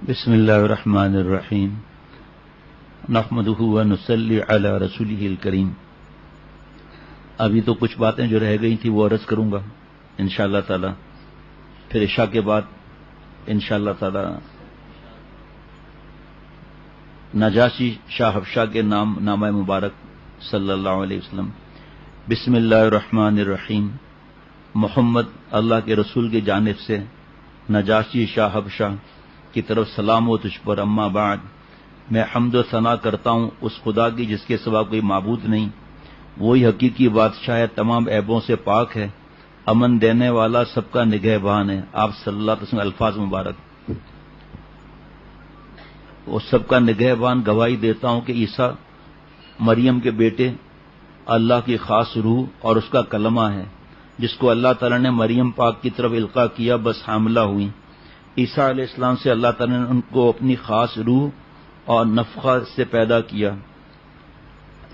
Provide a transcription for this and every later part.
بسم اللہ الرحمن الرحیم نحمدہ ونصلی علی رسولہ الکریم۔ ابھی تو کچھ باتیں جو رہ گئی تھی وہ عرض کروں گا انشاءاللہ تعالی، پھر عشاء کے بعد انشاءاللہ تعالی نجاشی شاہ حبشہ کے نامہ مبارک صلی اللہ علیہ وسلم۔ بسم اللہ الرحمن الرحیم۔ محمد اللہ کے رسول کی جانب سے نجاشی شاہ حبشہ کی طرف سلام و تجھ پر، اما بعد، میں حمد و ثنا کرتا ہوں اس خدا کی جس کے سوا کوئی معبود نہیں، وہی حقیقی بادشاہ ہے، تمام عیبوں سے پاک ہے، امن دینے والا، سب کا نگہبان ہے۔ آپ صلی اللہ علیہ وسلم الفاظ مبارک۔ وہ سب کا نگہبان گواہی دیتا ہوں کہ عیسیٰ مریم کے بیٹے اللہ کی خاص روح اور اس کا کلمہ ہے، جس کو اللہ تعالیٰ نے مریم پاک کی طرف القاء کیا، بس حاملہ ہوئی۔ عیسیٰ علیہ السلام سے اللہ تعالیٰ نے ان کو اپنی خاص روح اور نفخہ سے پیدا کیا،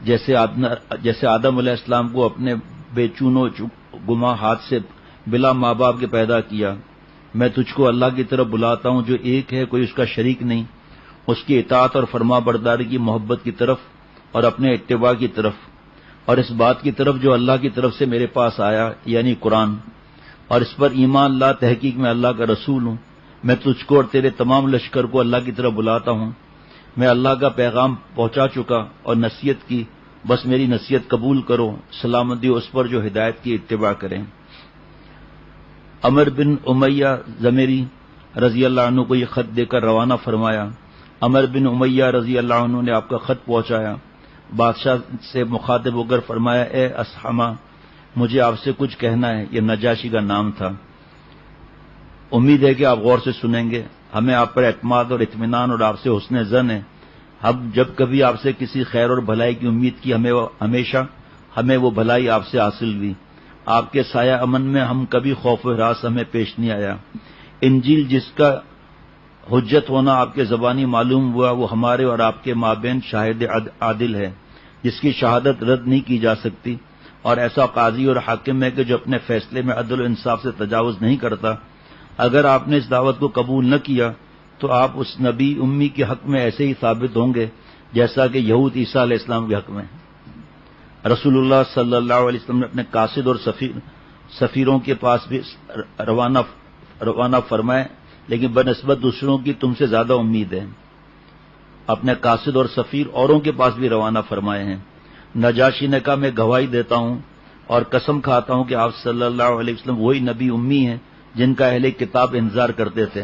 جیسے آدم علیہ السلام کو اپنے بے چون و گما ہاتھ سے بلا ماں باپ کے پیدا کیا۔ میں تجھ کو اللہ کی طرف بلاتا ہوں جو ایک ہے، کوئی اس کا شریک نہیں، اس کی اطاعت اور فرما برداری کی محبت کی طرف اور اپنے اتباع کی طرف، اور اس بات کی طرف جو اللہ کی طرف سے میرے پاس آیا، یعنی قرآن، اور اس پر ایمان لا، تحقیق میں اللہ کا رسول ہوں۔ میں تجھ کو اور تیرے تمام لشکر کو اللہ کی طرف بلاتا ہوں۔ میں اللہ کا پیغام پہنچا چکا اور نصیحت کی، بس میری نصیحت قبول کرو، سلامتی اس پر جو ہدایت کی اتباع کریں۔ عمر بن امیہ ضمیری رضی اللہ عنہ کو یہ خط دے کر روانہ فرمایا۔ عمر بن امیہ رضی اللہ عنہ نے آپ کا خط پہنچایا، بادشاہ سے مخاطب ہو کر فرمایا، اے اصحمہ، مجھے آپ سے کچھ کہنا ہے۔ یہ نجاشی کا نام تھا۔ امید ہے کہ آپ غور سے سنیں گے، ہمیں آپ پر اعتماد اور اطمینان اور آپ سے حسن ظن ہے۔ ہم جب کبھی آپ سے کسی خیر اور بھلائی کی امید کی، ہمیشہ ہمیں وہ بھلائی آپ سے حاصل ہوئی۔ آپ کے سایہ امن میں ہم کبھی خوف و ہراس ہمیں پیش نہیں آیا۔ انجیل جس کا حجت ہونا آپ کے زبانی معلوم ہوا، وہ ہمارے اور آپ کے مابین شاہد عادل ہے، جس کی شہادت رد نہیں کی جا سکتی، اور ایسا قاضی اور حاکم ہے کہ جو اپنے فیصلے میں عدل و انصاف سے تجاوز نہیں کرتا۔ اگر آپ نے اس دعوت کو قبول نہ کیا تو آپ اس نبی امی کے حق میں ایسے ہی ثابت ہوں گے جیسا کہ یہود عیسیٰ علیہ السلام کے حق میں۔ رسول اللہ صلی اللہ علیہ وسلم نے اپنے قاصد اور سفیروں کے پاس بھی روانہ فرمائے، لیکن بنسبت دوسروں کی تم سے زیادہ امید ہے۔ اپنے قاصد اور سفیر اوروں کے پاس بھی روانہ فرمائے ہیں۔ نجاشی نے کہا، میں گواہی دیتا ہوں اور قسم کھاتا ہوں کہ آپ صلی اللہ علیہ وسلم وہی نبی امی ہیں جن کا اہل کتاب انتظار کرتے تھے،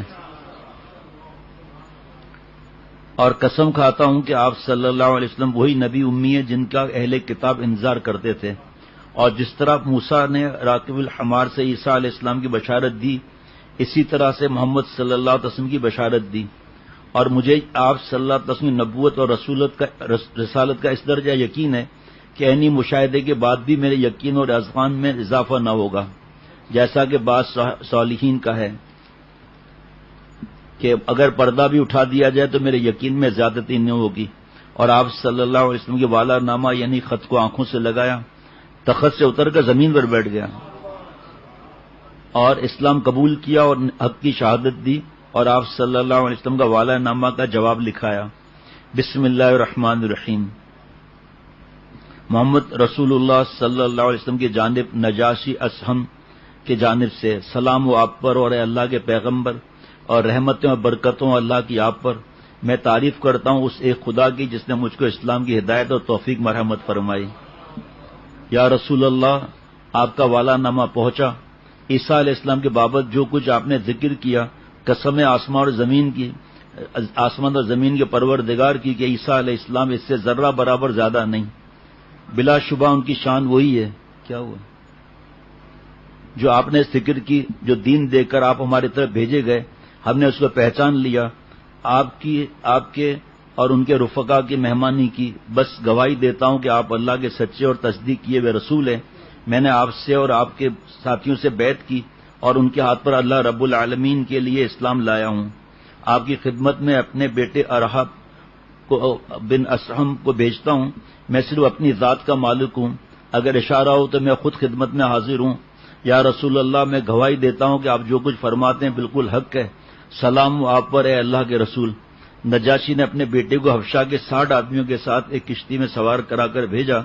اور قسم کھاتا ہوں کہ آپ صلی اللہ علیہ وسلم وہی نبی امی ہیں جن کا اہل کتاب انتظار کرتے تھے، اور جس طرح موسیٰ نے راکب الحمار سے عیسیٰ علیہ السلام کی بشارت دی، اسی طرح سے محمد صلی اللہ علیہ وسلم کی بشارت دی، اور مجھے آپ صلی اللہ علیہ وسلم نبوت اور رسالت کا اس درجہ یقین ہے کہ عینی مشاہدے کے بعد بھی میرے یقین اور اذعان میں اضافہ نہ ہوگا، جیسا کہ بعض صالحین کا ہے کہ اگر پردہ بھی اٹھا دیا جائے تو میرے یقین میں زیادتی نہیں ہوگی۔ اور آپ صلی اللہ علیہ وسلم کے والا نامہ یعنی خط کو آنکھوں سے لگایا، تخت سے اتر کر زمین پر بیٹھ گیا اور اسلام قبول کیا اور حق کی شہادت دی، اور آپ صلی اللہ علیہ وسلم کا والا نامہ کا جواب لکھایا۔ بسم اللہ الرحمن الرحیم۔ محمد رسول اللہ صلی اللہ علیہ وسلم کی جانب نجاشی اصحم کی جانب سے سلام و آپ پر، اور اے اللہ کے پیغمبر، اور رحمتوں اور برکتوں اللہ کی آپ پر۔ میں تعریف کرتا ہوں اس ایک خدا کی جس نے مجھ کو اسلام کی ہدایت اور توفیق مرحمت فرمائی۔ یا رسول اللہ، آپ کا والا نامہ پہنچا۔ عیسیٰ علیہ السلام کے بابت جو کچھ آپ نے ذکر کیا، قسم آسمان اور زمین کے پروردگار کی کہ عیسیٰ علیہ السلام اس سے ذرہ برابر زیادہ نہیں، بلا شبہ ان کی شان وہی ہے۔ کیا ہوا؟ جو آپ نے ذکر کی، جو دین دے کر آپ ہماری طرف بھیجے گئے، ہم نے اس کو پہچان لیا، آپ کے اور ان کے رفقا کی مہمانی کی۔ بس گواہی دیتا ہوں کہ آپ اللہ کے سچے اور تصدیق کیے ہوئے رسول ہیں۔ میں نے آپ سے اور آپ کے ساتھیوں سے بیعت کی اور ان کے ہاتھ پر اللہ رب العالمین کے لیے اسلام لایا ہوں۔ آپ کی خدمت میں اپنے بیٹے ارحب بن اصحم کو بھیجتا ہوں۔ میں صرف اپنی ذات کا مالک ہوں، اگر اشارہ ہو تو میں خود خدمت میں حاضر ہوں۔ یا رسول اللہ، میں گواہی دیتا ہوں کہ آپ جو کچھ فرماتے ہیں بالکل حق ہے۔ سلام آپ پر اے اللہ کے رسول۔ نجاشی نے اپنے بیٹے کو حبشہ کے 60 آدمیوں کے ساتھ ایک کشتی میں سوار کرا کر بھیجا،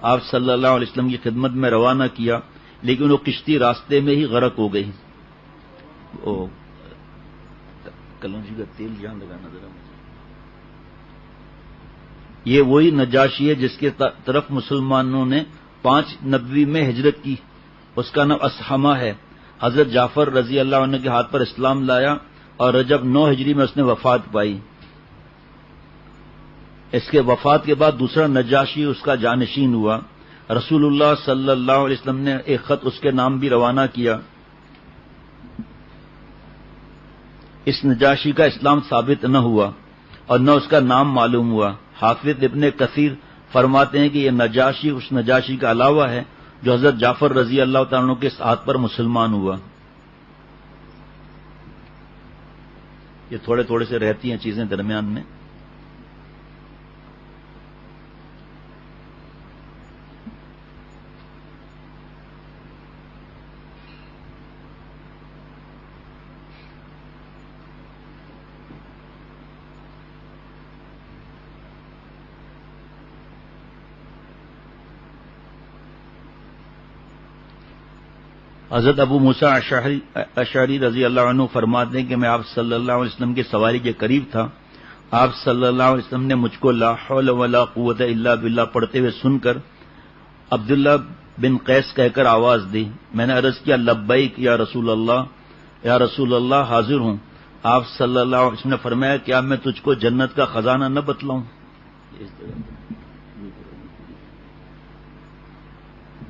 آپ صلی اللہ علیہ وسلم کی خدمت میں روانہ کیا، لیکن وہ کشتی راستے میں ہی غرق ہو گئی۔ کلونجی کا تیل جان لگانا ذرا مجھے۔ یہ وہی نجاشی ہے جس کے طرف مسلمانوں نے 5 نبوی میں ہجرت کی، اس کا نام اسحمہ ہے۔ حضرت جعفر رضی اللہ عنہ کے ہاتھ پر اسلام لایا اور رجب 9 ہجری میں اس نے وفات پائی۔ اس کے وفات کے بعد دوسرا نجاشی اس کا جانشین ہوا۔ رسول اللہ صلی اللہ علیہ وسلم نے ایک خط اس کے نام بھی روانہ کیا۔ اس نجاشی کا اسلام ثابت نہ ہوا اور نہ اس کا نام معلوم ہوا۔ حافظ ابن کثیر فرماتے ہیں کہ یہ نجاشی اس نجاشی کا علاوہ ہے جو حضرت جعفر رضی اللہ تعالیٰ عنہ کے ہاتھ پر مسلمان ہوا۔ یہ تھوڑے تھوڑے سے رہتی ہیں چیزیں درمیان میں۔ حضرت ابو موسیٰ اشعری رضی اللہ عنہ فرماتے ہیں کہ میں آپ صلی اللہ علیہ وسلم کی سواری کے قریب تھا، آپ صلی اللہ علیہ وسلم نے مجھ کو لا حول ولا قوت الا باللہ پڑھتے ہوئے سن کر عبداللہ بن قیس کہہ کر آواز دی۔ میں نے عرض کیا لبیک یا رسول اللہ حاضر ہوں۔ آپ صلی اللہ علیہ وسلم نے فرمایا کیا میں تجھ کو جنت کا خزانہ نہ بتلاؤں؟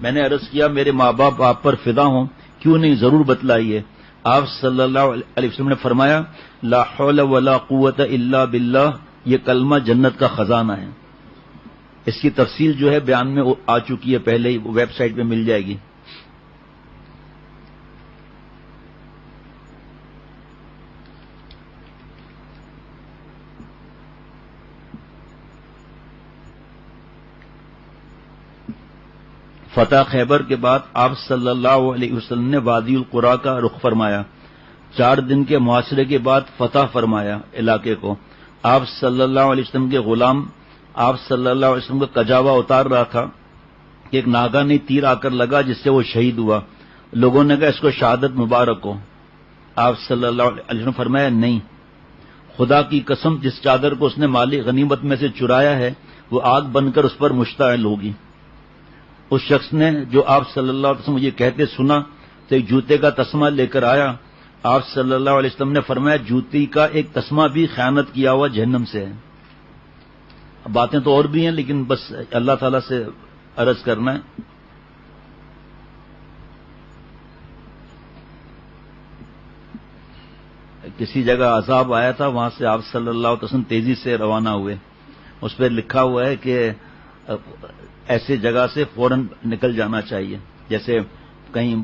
میں نے عرض کیا میرے ماں باپ آپ پر فدا ہوں، کیوں نہیں، ضرور بتلائیے۔ آپ صلی اللہ علیہ وسلم نے فرمایا لا حول ولا قوت الا باللہ، یہ کلمہ جنت کا خزانہ ہے۔ اس کی تفصیل جو ہے بیان میں آ چکی ہے پہلے ہی، ویب سائٹ پہ مل جائے گی۔ فتح خیبر کے بعد آپ صلی اللہ علیہ وسلم نے وادی القرا کا رخ فرمایا۔ 4 دن کے محاصرے کے بعد فتح فرمایا علاقے کو۔ آپ صلی اللہ علیہ وسلم کے غلام آپ صلی اللہ علیہ وسلم کا کجاوا اتار رہا تھا کہ ایک ناگہانی تیر آ کر لگا جس سے وہ شہید ہوا۔ لوگوں نے کہا اس کو شہادت مبارک ہو۔ آپ صلی اللہ علیہ وسلم فرمایا نہیں، خدا کی قسم جس چادر کو اس نے مالی غنیمت میں سے چرایا ہے وہ آگ بن کر اس پر مشتعل ہوگی۔ اس شخص نے جو آپ صلی اللہ علیہ وسلم یہ کہتے سنا تو ایک جوتے کا تسمہ لے کر آیا۔ آپ صلی اللہ علیہ وسلم نے فرمایا جوتی کا ایک تسمہ بھی خیانت کیا ہوا جہنم سے ہے۔ باتیں تو اور بھی ہیں لیکن بس اللہ تعالیٰ سے عرض کرنا ہے۔ کسی جگہ عذاب آیا تھا، وہاں سے آپ صلی اللہ علیہ وسلم تیزی سے روانہ ہوئے۔ اس پہ لکھا ہوا ہے کہ ایسے جگہ سے فوراً نکل جانا چاہیے، جیسے کہیں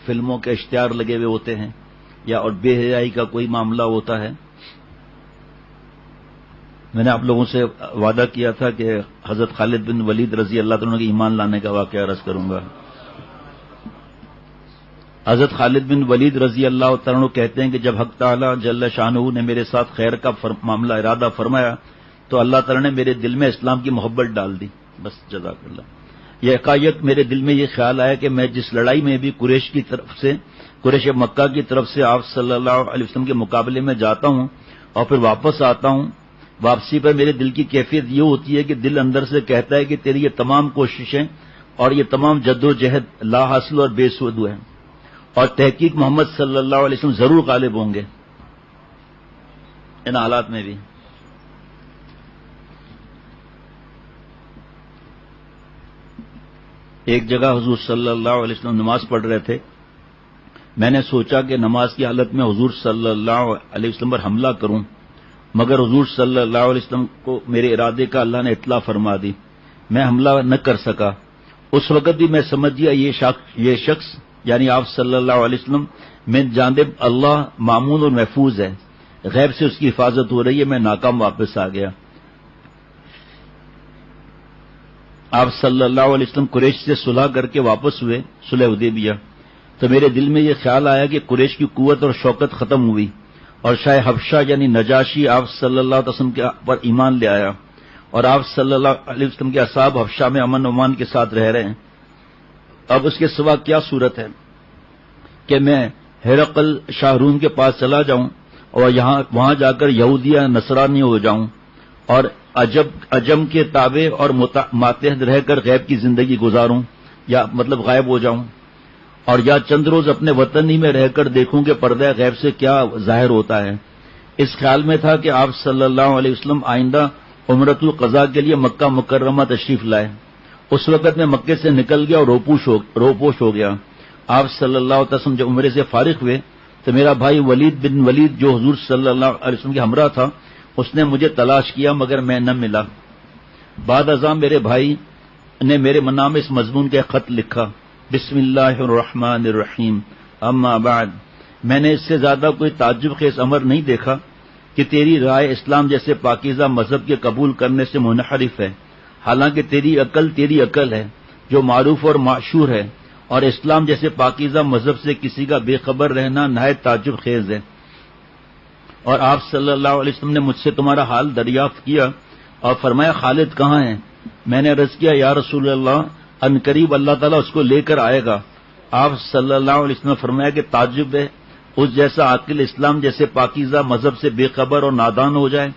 فلموں کے اشتہار لگے ہوئے ہوتے ہیں یا اور بے حیائی کا کوئی معاملہ ہوتا ہے۔ میں نے آپ لوگوں سے وعدہ کیا تھا کہ حضرت خالد بن ولید رضی اللہ عنہ کے ایمان لانے کا واقعہ عرض کروں گا۔ حضرت خالد بن ولید رضی اللہ عنہ کہتے ہیں کہ جب حق تعالی جل شانہ نے میرے ساتھ خیر کا معاملہ ارادہ فرمایا تو اللہ تعالی نے میرے دل میں اسلام کی محبت ڈال دی۔ بس جزاک اللہ۔ یہ یکایک میرے دل میں یہ خیال آیا کہ میں جس لڑائی میں بھی قریش مکہ کی طرف سے آپ صلی اللہ علیہ وسلم کے مقابلے میں جاتا ہوں اور پھر واپس آتا ہوں، واپسی پر میرے دل کی کیفیت یہ ہوتی ہے کہ دل اندر سے کہتا ہے کہ تیری یہ تمام کوششیں اور یہ تمام جد و جہد لا حاصل اور بے سود ہیں، اور تحقیق محمد صلی اللہ علیہ وسلم ضرور غالب ہوں گے ان حالات میں بھی۔ ایک جگہ حضور صلی اللہ علیہ وسلم نماز پڑھ رہے تھے، میں نے سوچا کہ نماز کی حالت میں حضور صلی اللہ علیہ وسلم پر حملہ کروں، مگر حضور صلی اللہ علیہ وسلم کو میرے ارادے کا اللہ نے اطلاع فرما دی، میں حملہ نہ کر سکا۔ اس وقت بھی میں سمجھ گیا یہ شخص یعنی آپ صلی اللہ علیہ وسلم من جانب اللہ مامون اور محفوظ ہے، غیب سے اس کی حفاظت ہو رہی ہے، میں ناکام واپس آ گیا۔ آپ صلی اللہ علیہ وسلم قریش سے صلح کر کے واپس ہوئے صلح حدیبیہ، تو میرے دل میں یہ خیال آیا کہ قریش کی قوت اور شوکت ختم ہوئی، اور شاہ حبشہ یعنی نجاشی آپ صلی اللہ علیہ وسلم کے پر ایمان لے آیا اور آپ صلی اللہ علیہ وسلم کے اصحاب حبشہ میں امن و امان کے ساتھ رہ رہے ہیں. اب اس کے سوا کیا صورت ہے کہ میں ہرقل شاہ روم کے پاس چلا جاؤں اور وہاں جا کر یہودی یا نصرانی ہو جاؤں اور عجم کے تابع اور ماتحت رہ کر غیب کی زندگی گزاروں یا مطلب غائب ہو جاؤں, اور یا چند روز اپنے وطن ہی میں رہ کر دیکھوں کہ پردہ غیب سے کیا ظاہر ہوتا ہے. اس خیال میں تھا کہ آپ صلی اللہ علیہ وسلم آئندہ عمرۃ القضاء کے لیے مکہ مکرمہ تشریف لائے. اس وقت میں مکے سے نکل گیا اور روپوش ہو گیا. آپ صلی اللہ علیہ وسلم جب عمرے سے فارغ ہوئے تو میرا بھائی ولید بن ولید جو حضور صلی اللہ علیہ وسلم کے ہمراہ تھا اس نے مجھے تلاش کیا مگر میں نہ ملا. بعد ازاں میرے بھائی نے میرے نام اس مضمون کا خط لکھا, بسم اللہ الرحمن الرحیم, اما بعد. میں نے اس سے زیادہ کوئی تعجب خیز امر نہیں دیکھا کہ تیری رائے اسلام جیسے پاکیزہ مذہب کے قبول کرنے سے منحرف ہے, حالانکہ تیری عقل ہے جو معروف اور معشور ہے, اور اسلام جیسے پاکیزہ مذہب سے کسی کا بے خبر رہنا نہایت تعجب خیز ہے. اور آپ صلی اللہ علیہ وسلم نے مجھ سے تمہارا حال دریافت کیا اور فرمایا خالد کہاں ہے؟ میں نے عرض کیا یا رسول اللہ ان قریب اللہ تعالیٰ اس کو لے کر آئے گا. آپ صلی اللہ علیہ وسلم نے فرمایا کہ تعجب ہے اس جیسا عاقل اسلام جیسے پاکیزہ مذہب سے بے خبر اور نادان ہو جائے.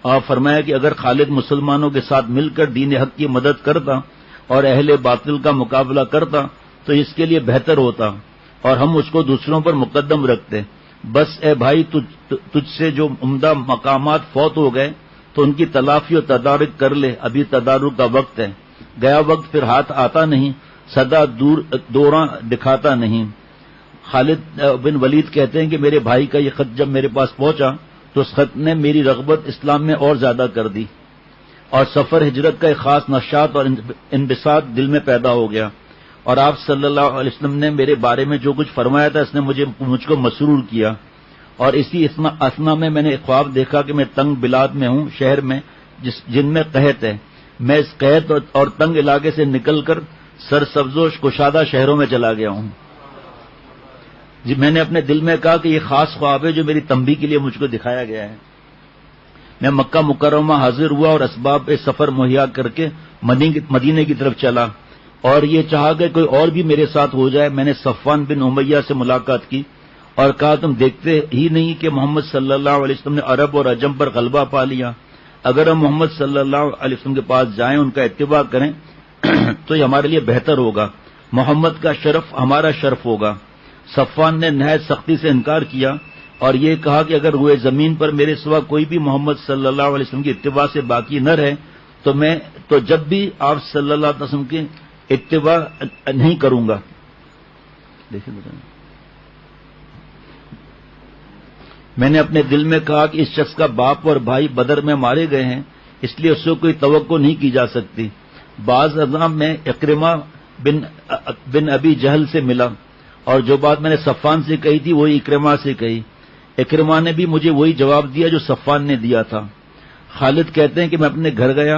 اور فرمایا کہ اگر خالد مسلمانوں کے ساتھ مل کر دین حق کی مدد کرتا اور اہل باطل کا مقابلہ کرتا تو اس کے لیے بہتر ہوتا اور ہم اس کو دوسروں پر مقدم رکھتے. بس اے بھائی تجھ سے جو عمدہ مقامات فوت ہو گئے تو ان کی تلافی و تدارک کر لے, ابھی تدارک کا وقت ہے. گیا وقت پھر ہاتھ آتا نہیں, سدا دوراں دکھاتا نہیں. خالد بن ولید کہتے ہیں کہ میرے بھائی کا یہ خط جب میرے پاس پہنچا تو اس خط نے میری رغبت اسلام میں اور زیادہ کر دی اور سفر ہجرت کا ایک خاص نشاط اور انبساط دل میں پیدا ہو گیا. اور آپ صلی اللہ علیہ وسلم نے میرے بارے میں جو کچھ فرمایا تھا اس نے مجھ کو مسرور کیا. اور اسی اثنا میں نے ایک خواب دیکھا کہ میں تنگ بلاد میں ہوں, شہر میں جن میں قحط ہے. میں اس قحط اور تنگ علاقے سے نکل کر سرسبز و کشادہ شہروں میں چلا گیا ہوں. جی میں نے اپنے دل میں کہا کہ یہ خاص خواب ہے جو میری تنبیہ کے لیے مجھ کو دکھایا گیا ہے. میں مکہ مکرمہ حاضر ہوا اور اسباب سفر مہیا کر کے مدینے کی طرف چلا اور یہ چاہا کہ کوئی اور بھی میرے ساتھ ہو جائے. میں نے صفوان بن امیہ سے ملاقات کی اور کہا تم دیکھتے ہی نہیں کہ محمد صلی اللہ علیہ وسلم نے عرب اور عجم پر غلبہ پا لیا. اگر ہم محمد صلی اللہ علیہ وسلم کے پاس جائیں ان کا اتباع کریں تو یہ ہمارے لیے بہتر ہوگا, محمد کا شرف ہمارا شرف ہوگا. صفوان نے نہایت سختی سے انکار کیا اور یہ کہا کہ اگر روئے زمین پر میرے سوا کوئی بھی محمد صلی اللہ علیہ وسلم کی اتباع سے باقی نہ رہے تو جب بھی آپ صلی اللہ علیہ وسلم کی اتباع نہیں کروں گا. میں نے اپنے دل میں کہا کہ اس شخص کا باپ اور بھائی بدر میں مارے گئے ہیں, اس لیے اس سے کوئی توقع نہیں کی جا سکتی. بعض ازاں میں اکرمہ بن ابی جہل سے ملا اور جو بات میں نے صفوان سے کہی تھی وہی اکرمہ سے کہی. اکرمہ نے بھی مجھے وہی جواب دیا جو صفوان نے دیا تھا. خالد کہتے ہیں کہ میں اپنے گھر گیا,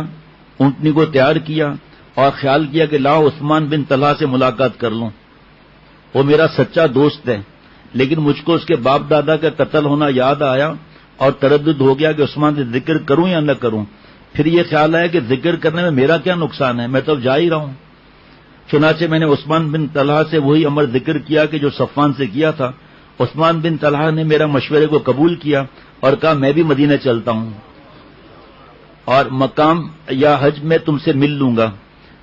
اونٹنی کو تیار کیا اور خیال کیا کہ لاؤ عثمان بن طلحہ سے ملاقات کر لوں. وہ میرا سچا دوست ہے, لیکن مجھ کو اس کے باپ دادا کا قتل ہونا یاد آیا اور تردد ہو گیا کہ عثمان سے ذکر کروں یا نہ کروں. پھر یہ خیال آیا کہ ذکر کرنے میں میرا کیا نقصان ہے, میں تو جا ہی رہا ہوں. چنانچہ میں نے عثمان بن طلحہ سے وہی امر ذکر کیا کہ جو صفوان سے کیا تھا. عثمان بن طلحہ نے میرا مشورے کو قبول کیا اور کہا میں بھی مدینہ چلتا ہوں اور مقام یا حج میں تم سے مل لوں گا.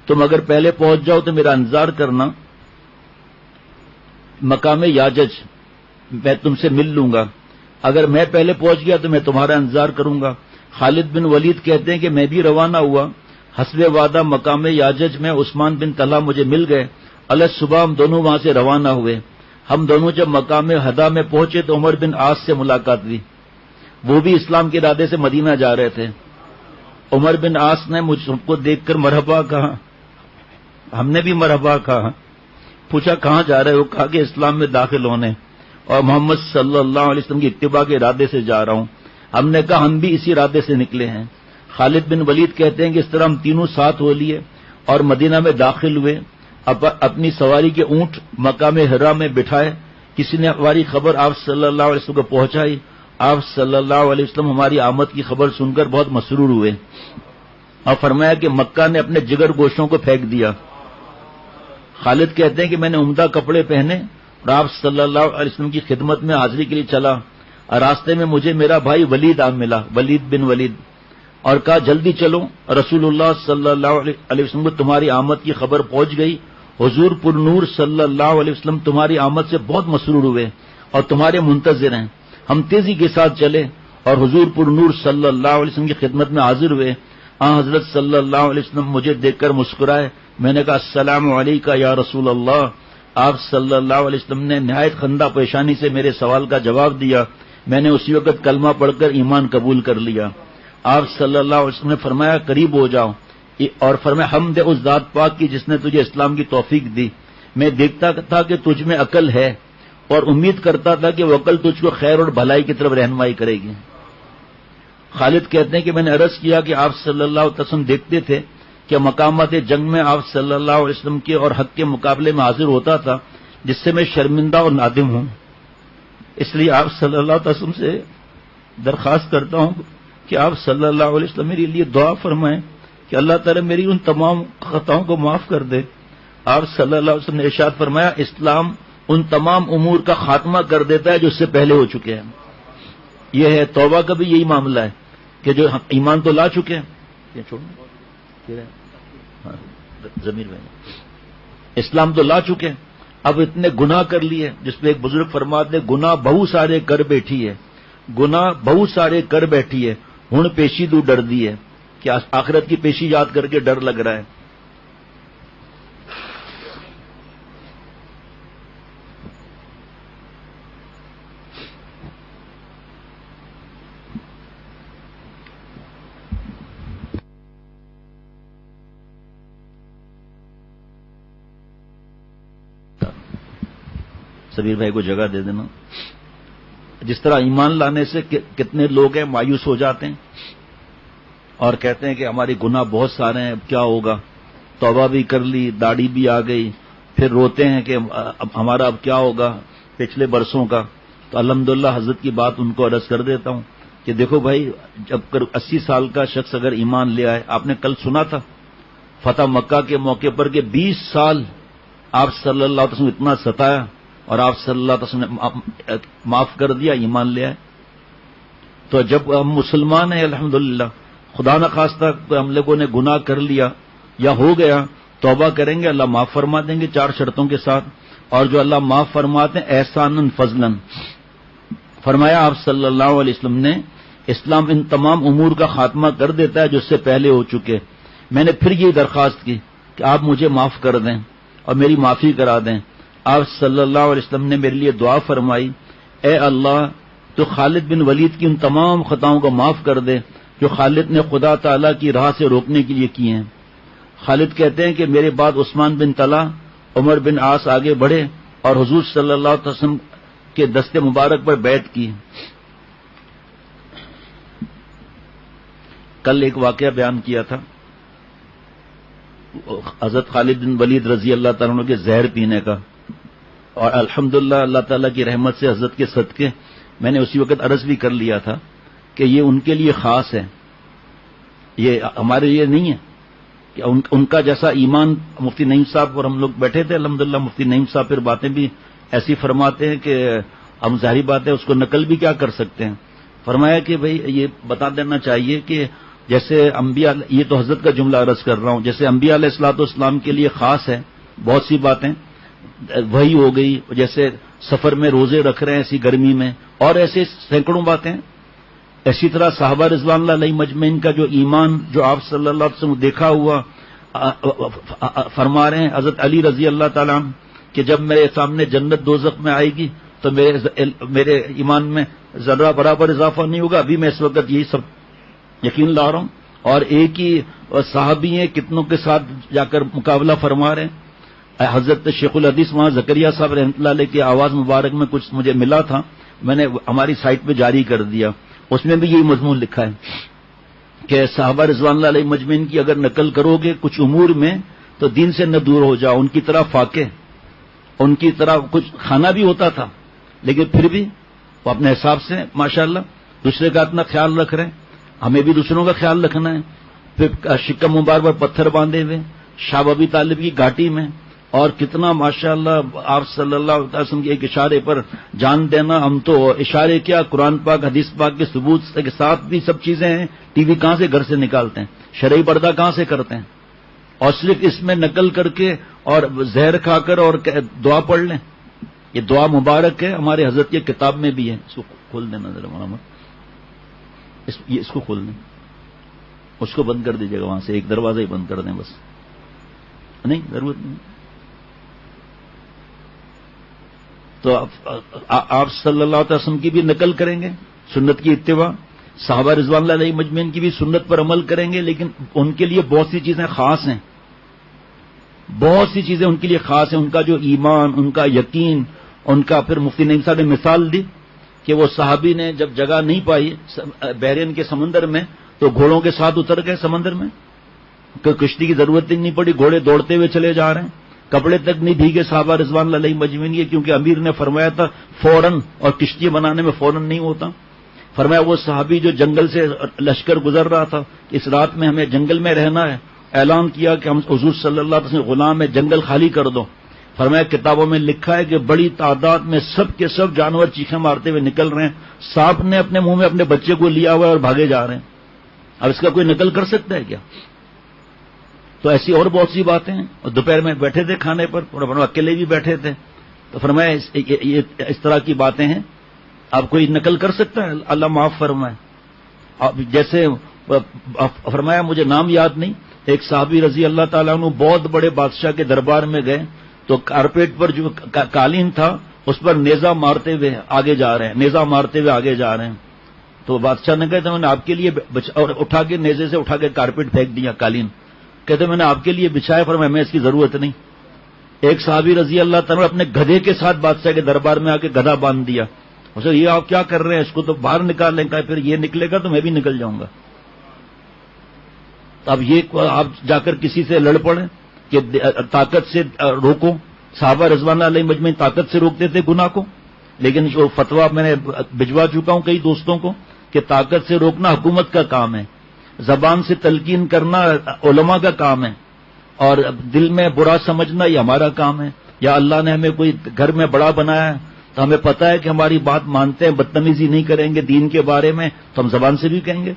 تم اگر پہلے پہنچ جاؤ تو میرا انتظار کرنا, مقام یاجج میں تم سے مل لوں گا. اگر میں پہلے پہنچ گیا تو میں تمہارا انتظار کروں گا. خالد بن ولید کہتے ہیں کہ میں بھی روانہ ہوا. حسب وعدہ مقام یاجج میں عثمان بن طلحہ مجھے مل گئے. الگ صبح ہم دونوں وہاں سے روانہ ہوئے. ہم دونوں جب مقام ہدا میں پہنچے تو عمر بن عاص سے ملاقات ہوئی. وہ بھی اسلام کے ارادے سے مدینہ جا رہے تھے. عمر بن عاص نے مجھ کو دیکھ کر مرحبا کہا, ہم نے بھی مرحبا کہا. پوچھا کہاں جا رہے ہو؟ کہا کہ اسلام میں داخل ہونے اور محمد صلی اللہ علیہ وسلم کی اتباع کے ارادے سے جا رہا ہوں. ہم نے کہا ہم بھی اسی ارادے سے نکلے ہیں. خالد بن ولید کہتے ہیں کہ اس طرح ہم تینوں ساتھ ہو لیے اور مدینہ میں داخل ہوئے. اپنی سواری کے اونٹ مقام حرا میں بٹھائے. کسی نے ہماری خبر آپ صلی اللہ علیہ وسلم کو پہنچائی آپ صلی اللہ علیہ وسلم ہماری آمد کی خبر سن کر بہت مسرور ہوئے اور فرمایا کہ مکہ نے اپنے جگر گوشوں کو پھینک دیا. خالد کہتے ہیں کہ میں نے عمدہ کپڑے پہنے اور آپ صلی اللہ علیہ وسلم کی خدمت میں حاضری کے لیے چلا اور راستے میں مجھے میرا بھائی ولید ملا، ولید بن ولید، اور کہا جلدی چلو، رسول اللہ صلی اللہ علیہ وسلم کو تمہاری آمد کی خبر پہنچ گئی. حضور پر نور صلی اللہ علیہ وسلم تمہاری آمد سے بہت مسرور ہوئے اور تمہارے منتظر ہیں. ہم تیزی کے ساتھ چلے اور حضور پر نور صلی اللہ علیہ وسلم کی خدمت میں حاضر ہوئے. حضرت صلی اللہ علیہ وسلم مجھے دیکھ کر مسکرائے. میں نے کہا السلام علیکم یا رسول اللہ. آپ صلی اللہ علیہ وسلم نے نہایت خندہ پیشانی سے میرے سوال کا جواب دیا. میں نے اسی وقت کلمہ پڑھ کر ایمان قبول کر لیا. آپ صلی اللہ علیہ وسلم نے فرمایا قریب ہو جاؤ اور فرمایا حمد اس ذات پاک کی جس نے تجھے اسلام کی توفیق دی. میں دیکھتا تھا کہ تجھ میں عقل ہے اور امید کرتا تھا کہ وہ عقل تجھ کو خیر اور بھلائی کی طرف رہنمائی کرے گی. خالد کہتے ہیں کہ میں نے عرض کیا کہ آپ صلی اللہ علیہ وسلم دیکھتے تھے کہ مقامات جنگ میں آپ صلی اللہ علیہ وسلم کے اور حق کے مقابلے میں حاضر ہوتا تھا، جس سے میں شرمندہ اور نادم ہوں. اس لیے آپ صلی اللہ علیہ وسلم سے درخواست کرتا ہوں کہ آپ صلی اللہ علیہ وسلم میرے لیے دعا فرمائیں کہ اللہ تعالیٰ میری ان تمام خطاؤں کو معاف کر دے. آپ صلی اللہ علیہ وسلم نے ارشاد فرمایا اسلام ان تمام امور کا خاتمہ کر دیتا ہے جو اس سے پہلے ہو چکے ہیں. یہ ہے توبہ کا بھی یہی معاملہ ہے کہ جو ایمان تو لا چکے ہیں، ضمیر میں اسلام تو لا چکے ہیں، اب اتنے گناہ کر لیے، جس پہ ایک بزرگ فرماتے ہیں گناہ بہت سارے کر بیٹھی ہے، گناہ بہت سارے کر بیٹھی ہے، ہن پیشی تو ڈر دی ہے کہ آخرت کی پیشی یاد کر کے ڈر لگ رہا ہے. سبیر بھائی کو جگہ دے دینا. جس طرح ایمان لانے سے کتنے لوگ ہیں مایوس ہو جاتے ہیں اور کہتے ہیں کہ ہمارے گناہ بہت سارے ہیں، اب کیا ہوگا، توبہ بھی کر لی، داڑھی بھی آ گئی، پھر روتے ہیں کہ اب ہمارا اب کیا ہوگا پچھلے برسوں کا. تو الحمدللہ حضرت کی بات ان کو عرض کر دیتا ہوں کہ دیکھو بھائی، جب 80 سال کا شخص اگر ایمان لے آئے، آپ نے کل سنا تھا فتح مکہ کے موقع پر کہ 20 سال آپ صلی اللہ علیہ وسلم اتنا ستایا اور آپ صلی اللہ علیہ وسلم نے معاف کر دیا، ایمان لے آئے. تو جب ہم مسلمان ہیں الحمدللہ، خدا نخواستہ ہم لوگوں نے گناہ کر لیا یا ہو گیا، توبہ کریں گے، اللہ معاف فرما دیں گے 4 شرطوں کے ساتھ. اور جو اللہ معاف فرماتے ہیں احساناً فضلاً، فرمایا آپ صلی اللہ علیہ وسلم نے اسلام ان تمام امور کا خاتمہ کر دیتا ہے جو اس سے پہلے ہو چکے. میں نے پھر یہ درخواست کی کہ آپ مجھے معاف کر دیں اور میری معافی کرا دیں. آپ صلی اللہ علیہ وسلم نے میرے لیے دعا فرمائی، اے اللہ تو خالد بن ولید کی ان تمام خطاؤں کو معاف کر دے جو خالد نے خدا تعالیٰ کی راہ سے روکنے کے لیے کیے ہیں. خالد کہتے ہیں کہ میرے بعد عثمان بن طلحہ، عمر بن عاص آگے بڑھے اور حضور صلی اللہ علیہ وسلم کے دست مبارک پر بیعت کی. کل ایک واقعہ بیان کیا تھا حضرت خالد بن ولید رضی اللہ تعالیٰ عنہ کے زہر پینے کا، اور الحمدللہ اللہ تعالیٰ کی رحمت سے حضرت کے صدقے میں نے اسی وقت عرض بھی کر لیا تھا کہ یہ ان کے لیے خاص ہے، یہ ہمارے لیے نہیں ہے. کہ ان کا جیسا ایمان مفتی نعیم صاحب اور ہم لوگ بیٹھے تھے الحمدللہ، مفتی نعیم صاحب پھر باتیں بھی ایسی فرماتے ہیں کہ ہم ظاہری بات ہے اس کو نقل بھی کیا کر سکتے ہیں. فرمایا کہ بھئی یہ بتا دینا چاہیے کہ جیسے انبیاء، یہ تو حضرت کا جملہ عرض کر رہا ہوں، جیسے انبیاء علیہ الصلوۃ والسلام کے لیے خاص ہے بہت سی باتیں، وہی ہو گئی، جیسے سفر میں روزے رکھ رہے ہیں ایسی گرمی میں، اور ایسے سینکڑوں باتیں. اسی طرح صحابہ رضوان اللہ علیہ مجمعین کا جو ایمان جو آپ صلی اللہ علیہ وسلم دیکھا ہوا، فرما رہے ہیں حضرت علی رضی اللہ تعالیٰ عنہ کہ جب میرے سامنے جنت دوزخ میں آئے گی تو میرے ایمان میں ذرہ برابر اضافہ نہیں ہوگا. ابھی میں اس وقت یہی سب یقین لا رہا ہوں، اور ایک ہی صحابی ہیں کتنوں کے ساتھ جا کر مقابلہ فرما رہے ہیں. حضرت شیخ الحدیث وہاں زکریا صاحب رحمۃ اللہ علیہ کی آواز مبارک میں کچھ مجھے ملا تھا، میں نے ہماری سائٹ پہ جاری کر دیا. اس میں بھی یہی مضمون لکھا ہے کہ صحابہ رضوان اللہ علیہ مجمعین کی اگر نقل کرو گے کچھ امور میں تو دین سے نہ دور ہو جاؤ. ان کی طرح فاقے، ان کی طرح کچھ کھانا بھی ہوتا تھا لیکن پھر بھی وہ اپنے حساب سے ماشاءاللہ دوسرے کا اتنا خیال رکھ رہے ہیں، ہمیں بھی دوسروں کا خیال رکھنا ہے. پھر شکم مبارک پر پتھر باندھے ہوئے شاہ ابی طالب کی گھاٹی میں، اور کتنا ماشاءاللہ آپ صلی اللہ علیہ وسلم کے ایک اشارے پر جان دینا. ہم تو اشارے کیا، قرآن پاک حدیث پاک کے ثبوت کے ساتھ بھی سب چیزیں ہیں. ٹی وی کہاں سے گھر سے نکالتے ہیں، شرعی پردہ کہاں سے کرتے ہیں، اور صرف اس میں نقل کر کے اور زہر کھا کر اور دعا پڑھ لیں. یہ دعا مبارک ہے، ہمارے حضرت کی کتاب میں بھی ہے. اس کو کھول دینا ذرا محمد، اس کو کھول دیں، اس کو بند کر دیجیے گا وہاں سے، ایک دروازہ ہی بند کر دیں بس، نہیں ضرورت نہیں. تو آپ صلی اللہ علیہ وسلم کی بھی نقل کریں گے، سنت کی اتباع، صحابہ رضوان اللہ علیہ مجمعین کی بھی سنت پر عمل کریں گے، لیکن ان کے لیے بہت سی چیزیں خاص ہیں، بہت سی چیزیں ان کے لیے خاص ہیں. ان کا جو ایمان، ان کا یقین، ان کا پھر مفتی نعیم صاحب نے مثال دی کہ وہ صحابی نے جب جگہ نہیں پائی بحرین کے سمندر میں تو گھوڑوں کے ساتھ اتر گئے سمندر میں، کشتی کی ضرورت ہی نہیں پڑی، گھوڑے دوڑتے ہوئے چلے جا رہے ہیں، کپڑے تک نہیں بھیگے صحابہ رضوان اللہ علیہ مجمعین یہ، کیونکہ امیر نے فرمایا تھا فوراً، اور کشتی بنانے میں فوراً نہیں ہوتا. فرمایا وہ صحابی جو جنگل سے لشکر گزر رہا تھا، اس رات میں ہمیں جنگل میں رہنا ہے، اعلان کیا کہ ہم حضور صلی اللہ علیہ وسلم غلام ہے، جنگل خالی کر دو. فرمایا کتابوں میں لکھا ہے کہ بڑی تعداد میں سب کے سب جانور چیخیں مارتے ہوئے نکل رہے ہیں، سانپ نے اپنے منہ میں اپنے بچے کو لیا ہوا ہے اور بھاگے جا رہے ہیں. اب اس کا کوئی نقل کر سکتا ہے کیا؟ تو ایسی اور بہت سی باتیں ہیں. اور دوپہر میں بیٹھے تھے کھانے پر، اکیلے بھی بیٹھے تھے، تو فرمایا اس طرح کی باتیں ہیں، آپ کوئی نقل کر سکتا ہے؟ اللہ معاف فرمائے. جیسے فرمایا مجھے نام یاد نہیں، ایک صحابی رضی اللہ تعالیٰ عنہ بہت بڑے بادشاہ کے دربار میں گئے تو کارپیٹ پر جو قالین تھا اس پر نیزہ مارتے ہوئے آگے جا رہے ہیں، نیزہ مارتے ہوئے آگے جا رہے ہیں. تو بادشاہ نے کہا میں نے آپ کے لیے اٹھا کے نیزے سے اٹھا کے کارپیٹ پھینک دیا قالین، کہتے میں نے آپ کے لیے بچھایا، فرمایا میں اس کی ضرورت نہیں. ایک صحابی رضی اللہ تعالیٰ اپنے گدھے کے ساتھ بادشاہ کے دربار میں آ کے گدھا باندھ دیا. اسے یہ آپ کیا کر رہے ہیں، اس کو تو باہر نکال لیں. کہا پھر یہ نکلے گا تو میں بھی نکل جاؤں گا. اب یہ آپ جا کر کسی سے لڑ پڑیں کہ طاقت سے روکو. صحابہ رضوان اللہ علیہ مجمعین طاقت سے روکتے تھے گناہ کو، لیکن جو فتویٰ میں نے بھجوا چکا ہوں کئی دوستوں کو کہ طاقت سے روکنا حکومت کا کام ہے، زبان سے تلقین کرنا علماء کا کام ہے، اور دل میں برا سمجھنا یہ ہمارا کام ہے. یا اللہ نے ہمیں کوئی گھر میں بڑا بنایا ہے تو ہمیں پتہ ہے کہ ہماری بات مانتے ہیں، بدتمیزی نہیں کریں گے دین کے بارے میں، تو ہم زبان سے بھی کہیں گے.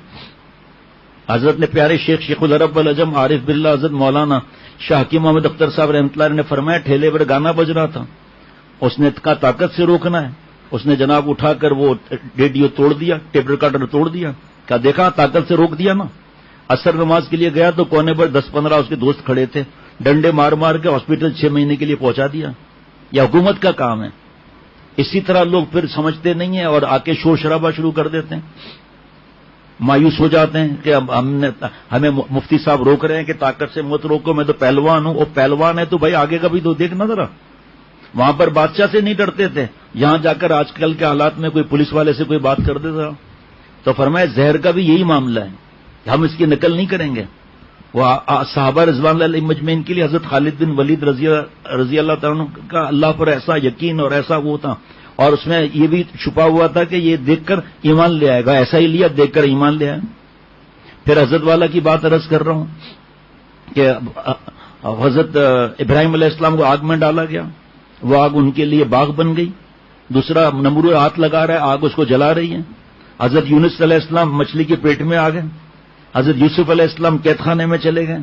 حضرت نے پیارے شیخ العرب العجم عارف باللہ حضرت مولانا شاہ حکیم محمد اختر صاحب رحمۃ اللہ نے فرمایا ٹھیلے پر گانا بج رہا تھا، اس نے کہا طاقت سے روکنا ہے، اس نے جناب اٹھا کر وہ ریڈیو توڑ دیا، ٹیپ ریکارڈر توڑ دیا. کہا دیکھا طاقت سے روک دیا نا. عصر نماز کے لیے گیا تو کونے پر 10-15 اس کے دوست کھڑے تھے، ڈنڈے مار مار کے ہاسپٹل 6 مہینے کے لیے پہنچا دیا. یہ حکومت کا کام ہے. اسی طرح لوگ پھر سمجھتے نہیں ہیں اور آ کے شور شرابہ شروع کر دیتے ہیں، مایوس ہو جاتے ہیں کہ ہمیں مفتی صاحب روک رہے ہیں کہ طاقت سے مت روکو، میں تو پہلوان ہوں. وہ پہلوان ہے تو بھائی آگے کا بھی تو دیکھنا ذرا. وہاں پر بادشاہ سے نہیں ڈرتے تھے، یہاں جا کر آج کل کے حالات میں کوئی پولیس والے سے کوئی بات کر دیتا. تو فرمایا زہر کا بھی یہی معاملہ ہے، ہم اس کی نقل نہیں کریں گے. وہ صحابہ رضوان اللہ علیہ مجمعین کے لیے حضرت خالد بن ولید رضی اللہ تعالیٰ کا اللہ پر ایسا یقین اور ایسا وہ تھا، اور اس میں یہ بھی چھپا ہوا تھا کہ یہ دیکھ کر ایمان لے آئے گا، ایسا ہی لیا دیکھ کر ایمان لے آئے. پھر حضرت والا کی بات عرض کر رہا ہوں کہ حضرت ابراہیم علیہ السلام کو آگ میں ڈالا گیا، وہ آگ ان کے لیے باغ بن گئی. دوسرا نمرود ہاتھ لگا رہا ہے، آگ اس کو جلا رہی ہے. حضرت یونس علیہ السلام مچھلی کے پیٹ میں آ گئے، حضرت یوسف علیہ السلام قید خانے میں چلے گئے.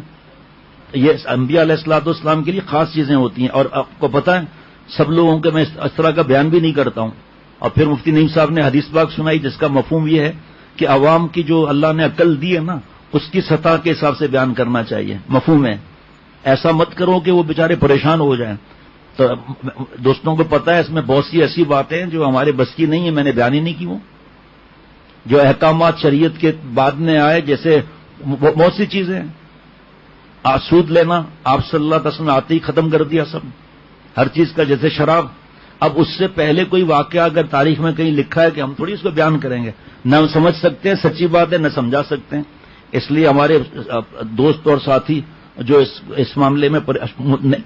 یہ انبیاء علیہ السلام کے لیے خاص چیزیں ہوتی ہیں، اور آپ کو پتہ ہے سب لوگوں کے میں اس طرح کا بیان بھی نہیں کرتا ہوں. اور پھر مفتی نعیم صاحب نے حدیث پاک سنائی جس کا مفہوم یہ ہے کہ عوام کی جو اللہ نے عقل دی ہے نا اس کی سطح کے حساب سے بیان کرنا چاہیے. مفہوم ہے، ایسا مت کرو کہ وہ بیچارے پریشان ہو جائیں. تو دوستوں کو پتہ ہے اس میں بہت سی ایسی باتیں ہیں جو ہمارے بس کی نہیں ہیں، میں نے بیان ہی نہیں کی. وہ جو احکامات شریعت کے بعد میں آئے جیسے بہت سی چیزیں ہیں. سود لینا آپ صلی اللہ علیہ وسلم آتے ہی ختم کر دیا سب، ہر چیز کا، جیسے شراب. اب اس سے پہلے کوئی واقعہ اگر تاریخ میں کہیں لکھا ہے کہ ہم تھوڑی اس کو بیان کریں گے، نہ سمجھ سکتے ہیں سچی بات ہے نہ سمجھا سکتے ہیں. اس لیے ہمارے دوست اور ساتھی جو اس معاملے میں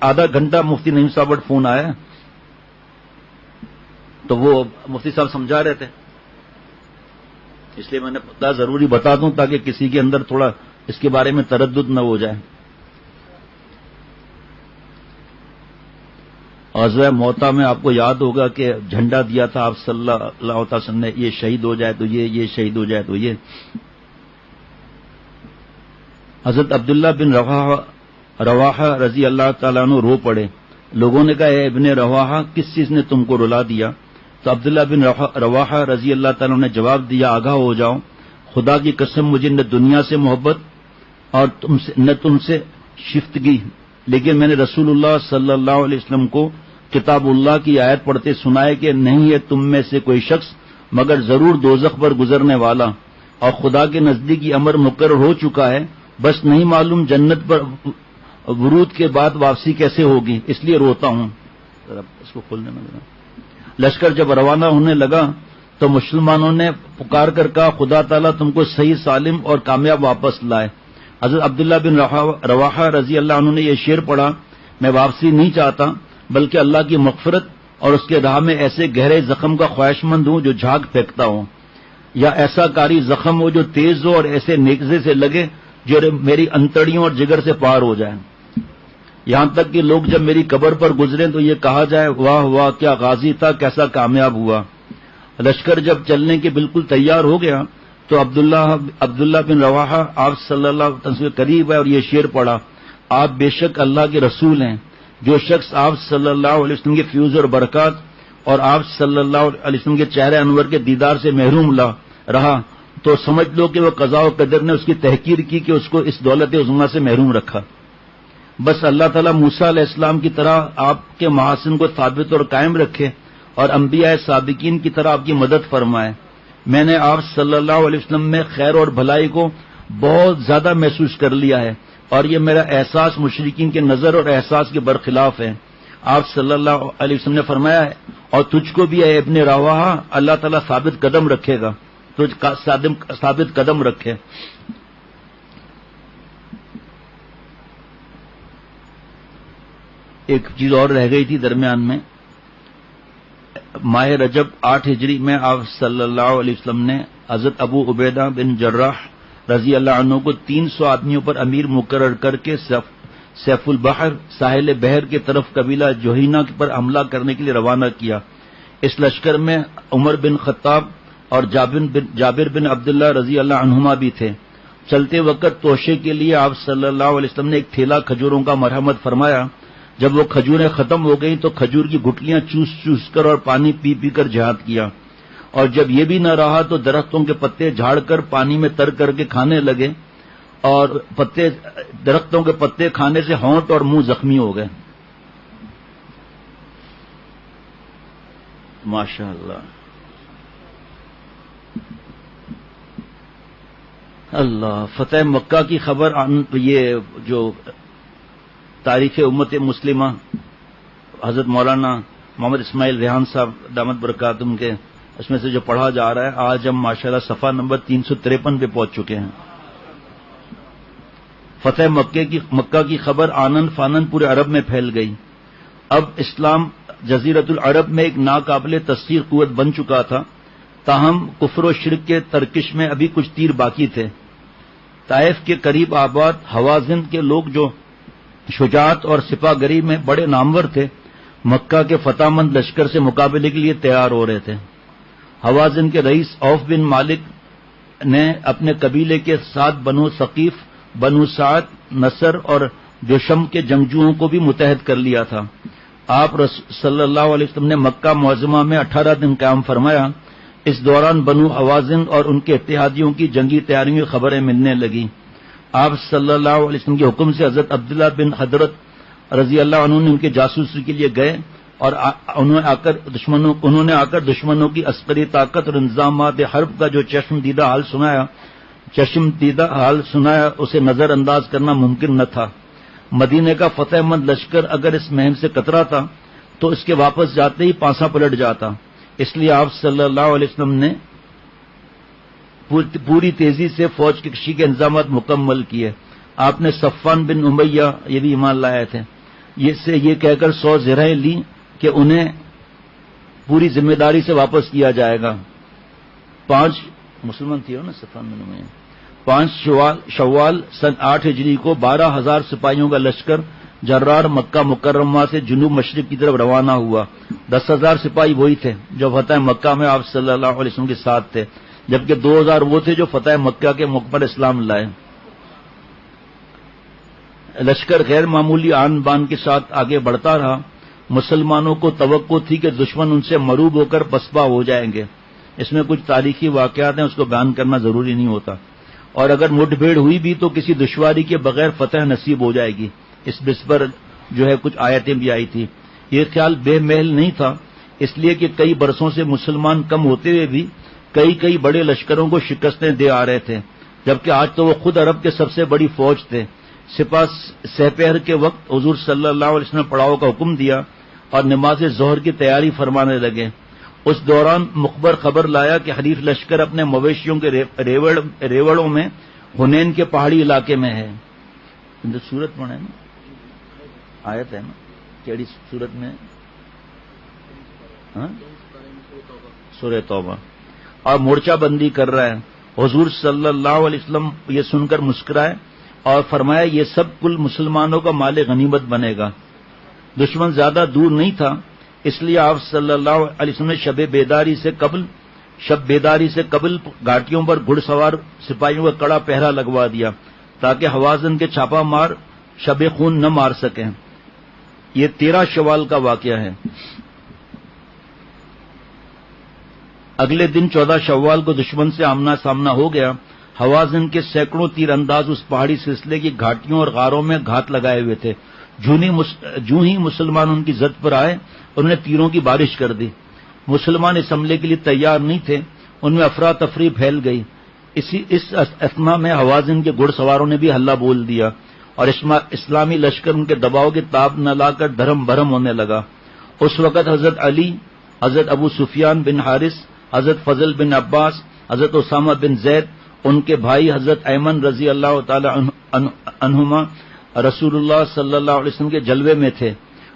آدھا گھنٹہ مفتی نعیم صاحب فون آیا تو وہ مفتی صاحب سمجھا رہے تھے، اس لیے میں نے ضروری بتا دوں تاکہ کسی کے اندر تھوڑا اس کے بارے میں تردد نہ ہو جائے. غزوہ موتا میں آپ کو یاد ہوگا کہ جھنڈا دیا تھا آپ صلی اللہ علیہ وسلم نے، یہ شہید ہو جائے تو یہ شہید ہو جائے تو یہ. حضرت عبداللہ بن رواحہ رضی اللہ تعالیٰ عنہ رو پڑے. لوگوں نے کہا اے ابن رواحہ کس چیز نے تم کو رلا دیا؟ تو عبداللہ بن رواحہ رضی اللہ تعالیٰ نے جواب دیا آگاہ ہو جاؤ، خدا کی قسم مجھے نہ دنیا سے محبت اور نہ تم سے شفتگی، لیکن میں نے رسول اللہ صلی اللہ علیہ وسلم کو کتاب اللہ کی آیت پڑھتے سنائے کہ نہیں ہے تم میں سے کوئی شخص مگر ضرور دوزخ پر گزرنے والا، اور خدا کے نزدیک یہ امر مقرر ہو چکا ہے، بس نہیں معلوم جنت پر ورود کے بعد واپسی کیسے ہوگی، اس لیے روتا ہوں. اس کو کھولنے میں لگا. لشکر جب روانہ ہونے لگا تو مسلمانوں نے پکار کر کہا خدا تعالیٰ تم کو صحیح سالم اور کامیاب واپس لائے. حضرت عبداللہ بن رواحہ رضی اللہ عنہ نے یہ شعر پڑھا، میں واپسی نہیں چاہتا بلکہ اللہ کی مغفرت اور اس کے راہ میں ایسے گہرے زخم کا خواہش مند ہوں جو جھاگ پھینکتا ہوں، یا ایسا کاری زخم ہو جو تیز ہو اور ایسے نیزے سے لگے جو میری انتڑیوں اور جگر سے پار ہو جائے، یہاں تک کہ لوگ جب میری قبر پر گزریں تو یہ کہا جائے واہ واہ کیا غازی تھا، کیسا کامیاب ہوا. لشکر جب چلنے کے بالکل تیار ہو گیا تو عبداللہ بن رواحہ آپ صلی اللہ علیہ وسلم کے قریب ہے اور یہ شعر پڑھا، آپ بے شک اللہ کے رسول ہیں. جو شخص آپ صلی اللہ علیہ وسلم کے فیوز اور برکات اور آپ صلی اللہ علیہ وسلم کے چہرے انور کے دیدار سے محروم رہا تو سمجھ لو کہ وہ قضاء و قدر نے اس کی تحقیر کی کہ اس کو اس دولت عظمیٰ سے محروم رکھا. بس اللہ تعالیٰ موسیٰ علیہ السلام کی طرح آپ کے محاسن کو ثابت اور قائم رکھے اور انبیاء سابقین کی طرح آپ کی مدد فرمائے. میں نے آپ صلی اللہ علیہ وسلم میں خیر اور بھلائی کو بہت زیادہ محسوس کر لیا ہے اور یہ میرا احساس مشرکین کے نظر اور احساس کے برخلاف ہے. آپ صلی اللہ علیہ وسلم نے فرمایا ہے اور تجھ کو بھی اے ابن رواحہ اللہ تعالیٰ ثابت قدم رکھے گا، تجھ ثابت قدم رکھے. ایک چیز اور رہ گئی تھی درمیان میں، ماہ رجب 8 ہجری میں آپ صلی اللہ علیہ وسلم نے حضرت ابو عبیدہ بن جراح رضی اللہ عنہ کو 300 آدمیوں پر امیر مقرر کر کے سیف البحر ساحل بحر کی طرف قبیلہ جوہینہ پر حملہ کرنے کے لیے روانہ کیا. اس لشکر میں عمر بن خطاب اور جابر بن عبداللہ رضی اللہ عنہما بھی تھے. چلتے وقت توشے کے لیے آپ صلی اللہ علیہ وسلم نے ایک تھیلا کھجوروں کا مرحمت فرمایا. جب وہ کھجوریں ختم ہو گئیں تو کھجور کی گٹلیاں چوس چوس کر اور پانی پی پی کر جہاد کیا، اور جب یہ بھی نہ رہا تو درختوں کے پتے جھاڑ کر پانی میں تر کر کے کھانے لگے، اور درختوں کے پتے کھانے سے ہونٹ اور منہ زخمی ہو گئے. ماشاء اللہ اللہ. فتح مکہ کی خبر، یہ جو تاریخ امت مسلمہ حضرت مولانا محمد اسماعیل ریحان صاحب دامت برکاتہم کے اس میں سے جو پڑھا جا رہا ہے، آج ہم ماشاءاللہ صفحہ نمبر 353 پہ پہنچ چکے ہیں. فتح مکہ کی خبر آنن فانن پورے عرب میں پھیل گئی. اب اسلام جزیرت العرب میں ایک ناقابل تصدیق قوت بن چکا تھا، تاہم کفر و شرک کے ترکش میں ابھی کچھ تیر باقی تھے. طائف کے قریب آباد حوازن کے لوگ جو شجاعت اور سپاہ گری میں بڑے نامور تھے، مکہ کے فتح مند لشکر سے مقابلے کے لیے تیار ہو رہے تھے. حوازن کے رئیس عوف بن مالک نے اپنے قبیلے کے ساتھ بنو ثقیف، بنو سعد، نصر اور جشم کے جنگجوؤں کو بھی متحد کر لیا تھا. آپ صلی اللہ علیہ وسلم نے مکہ معظمہ میں 18 دن قیام فرمایا. اس دوران بنو حوازن اور ان کے اتحادیوں کی جنگی تیاریوں کی خبریں ملنے لگیں. آپ صلی اللہ علیہ وسلم کے حکم سے حضرت عبداللہ بن حضرت رضی اللہ عنہ نے ان کے جاسوسی کے لیے گئے اور انہوں نے آ کر دشمنوں کی عسکری طاقت اور انتظامات حرب کا جو چشم دیدہ حال سنایا اسے نظر انداز کرنا ممکن نہ تھا. مدینے کا فتح مند لشکر اگر اس مہم سے کترا تھا تو اس کے واپس جاتے ہی پانسا پلٹ جاتا. اس لیے آپ صلی اللہ علیہ وسلم نے پوری تیزی سے فوج کی کشی کے انتظامات مکمل کیے. آپ نے صفوان بن امیہ یہ بھی ایمان لائے تھے، یہ کہہ کر 100 زرہیں لی کہ انہیں پوری ذمہ داری سے واپس کیا جائے گا۔ 5 مسلمان تھے نا صفان میں 5 شوال سن 8 ہجری کو 12,000 سپاہیوں کا لشکر جرار مکہ مکرمہ سے جنوب مشرق کی طرف روانہ ہوا۔ 10,000 سپاہی وہی تھے جو فتح مکہ میں آپ صلی اللہ علیہ وسلم کے ساتھ تھے، جبکہ 2,000 وہ تھے جو فتح مکہ کے موقع پر اسلام لائے۔ لشکر غیر معمولی آن بان کے ساتھ آگے بڑھتا رہا۔ مسلمانوں کو توقع تھی کہ دشمن ان سے مروب ہو کر پسپا ہو جائیں گے۔ اس میں کچھ تاریخی واقعات ہیں، اس کو بیان کرنا ضروری نہیں ہوتا، اور اگر مٹ بھیڑ ہوئی بھی تو کسی دشواری کے بغیر فتح نصیب ہو جائے گی۔ اس بس پر جو ہے کچھ آیتیں بھی آئی تھی۔ یہ خیال بے محل نہیں تھا، اس لیے کہ کئی برسوں سے مسلمان کم ہوتے ہوئے بھی کئی بڑے لشکروں کو شکستیں دے آ رہے تھے، جبکہ آج تو وہ خود عرب کے سب سے بڑی فوج تھے۔ سپاہ سپہر کے وقت حضور صلی اللہ علیہ وسلم نے پڑاؤ کا حکم دیا اور نماز ظہر کی تیاری فرمانے لگے۔ اس دوران مخبر خبر لایا کہ حریف لشکر اپنے مویشیوں کے ریوڑوں میں حنین کے پہاڑی علاقے میں ہے۔ سورت پڑھے نا، آیت ہے نا، کیڑی سورت میں؟ سورہ توبہ۔ اور مورچہ بندی کر رہا ہے۔ حضور صلی اللہ علیہ وسلم یہ سن کر مسکرائے اور فرمایا یہ سب کل مسلمانوں کا مال غنیمت بنے گا۔ دشمن زیادہ دور نہیں تھا، اس لیے آپ صلی اللہ علیہ وسلم نے شب بیداری سے قبل گھاٹیوں پر گھڑ سوار سپاہیوں کا کڑا پہرا لگوا دیا تاکہ حوازن کے چھاپا مار شب خون نہ مار سکیں۔ یہ 13 شوال کا واقعہ ہے۔ اگلے دن 14 شوال کو دشمن سے آمنا سامنا ہو گیا۔ حوازن کے سینکڑوں تیر انداز اس پہاڑی سلسلے کی گھاٹیوں اور غاروں میں گھات لگائے ہوئے تھے۔ جو ہی مسلمان ان کی زد پر آئے انہوں نے تیروں کی بارش کر دی۔ مسلمان اس حملے کے لیے تیار نہیں تھے، ان میں افراتفری پھیل گئی۔ اس اثنا میں حوازن کے گھڑ سواروں نے بھی ہلہ بول دیا اور اسلامی لشکر ان کے دباؤ کے تاب نہ لا کر دھرم بھرم ہونے لگا۔ اس وقت حضرت علی، حضرت ابو سفیان بن حارث، حضرت فضل بن عباس، حضرت اسامہ بن زید، ان کے بھائی حضرت ایمن رضی اللہ تعالی عنہما رسول اللہ صلی اللہ علیہ وسلم کے جلوے میں تھے۔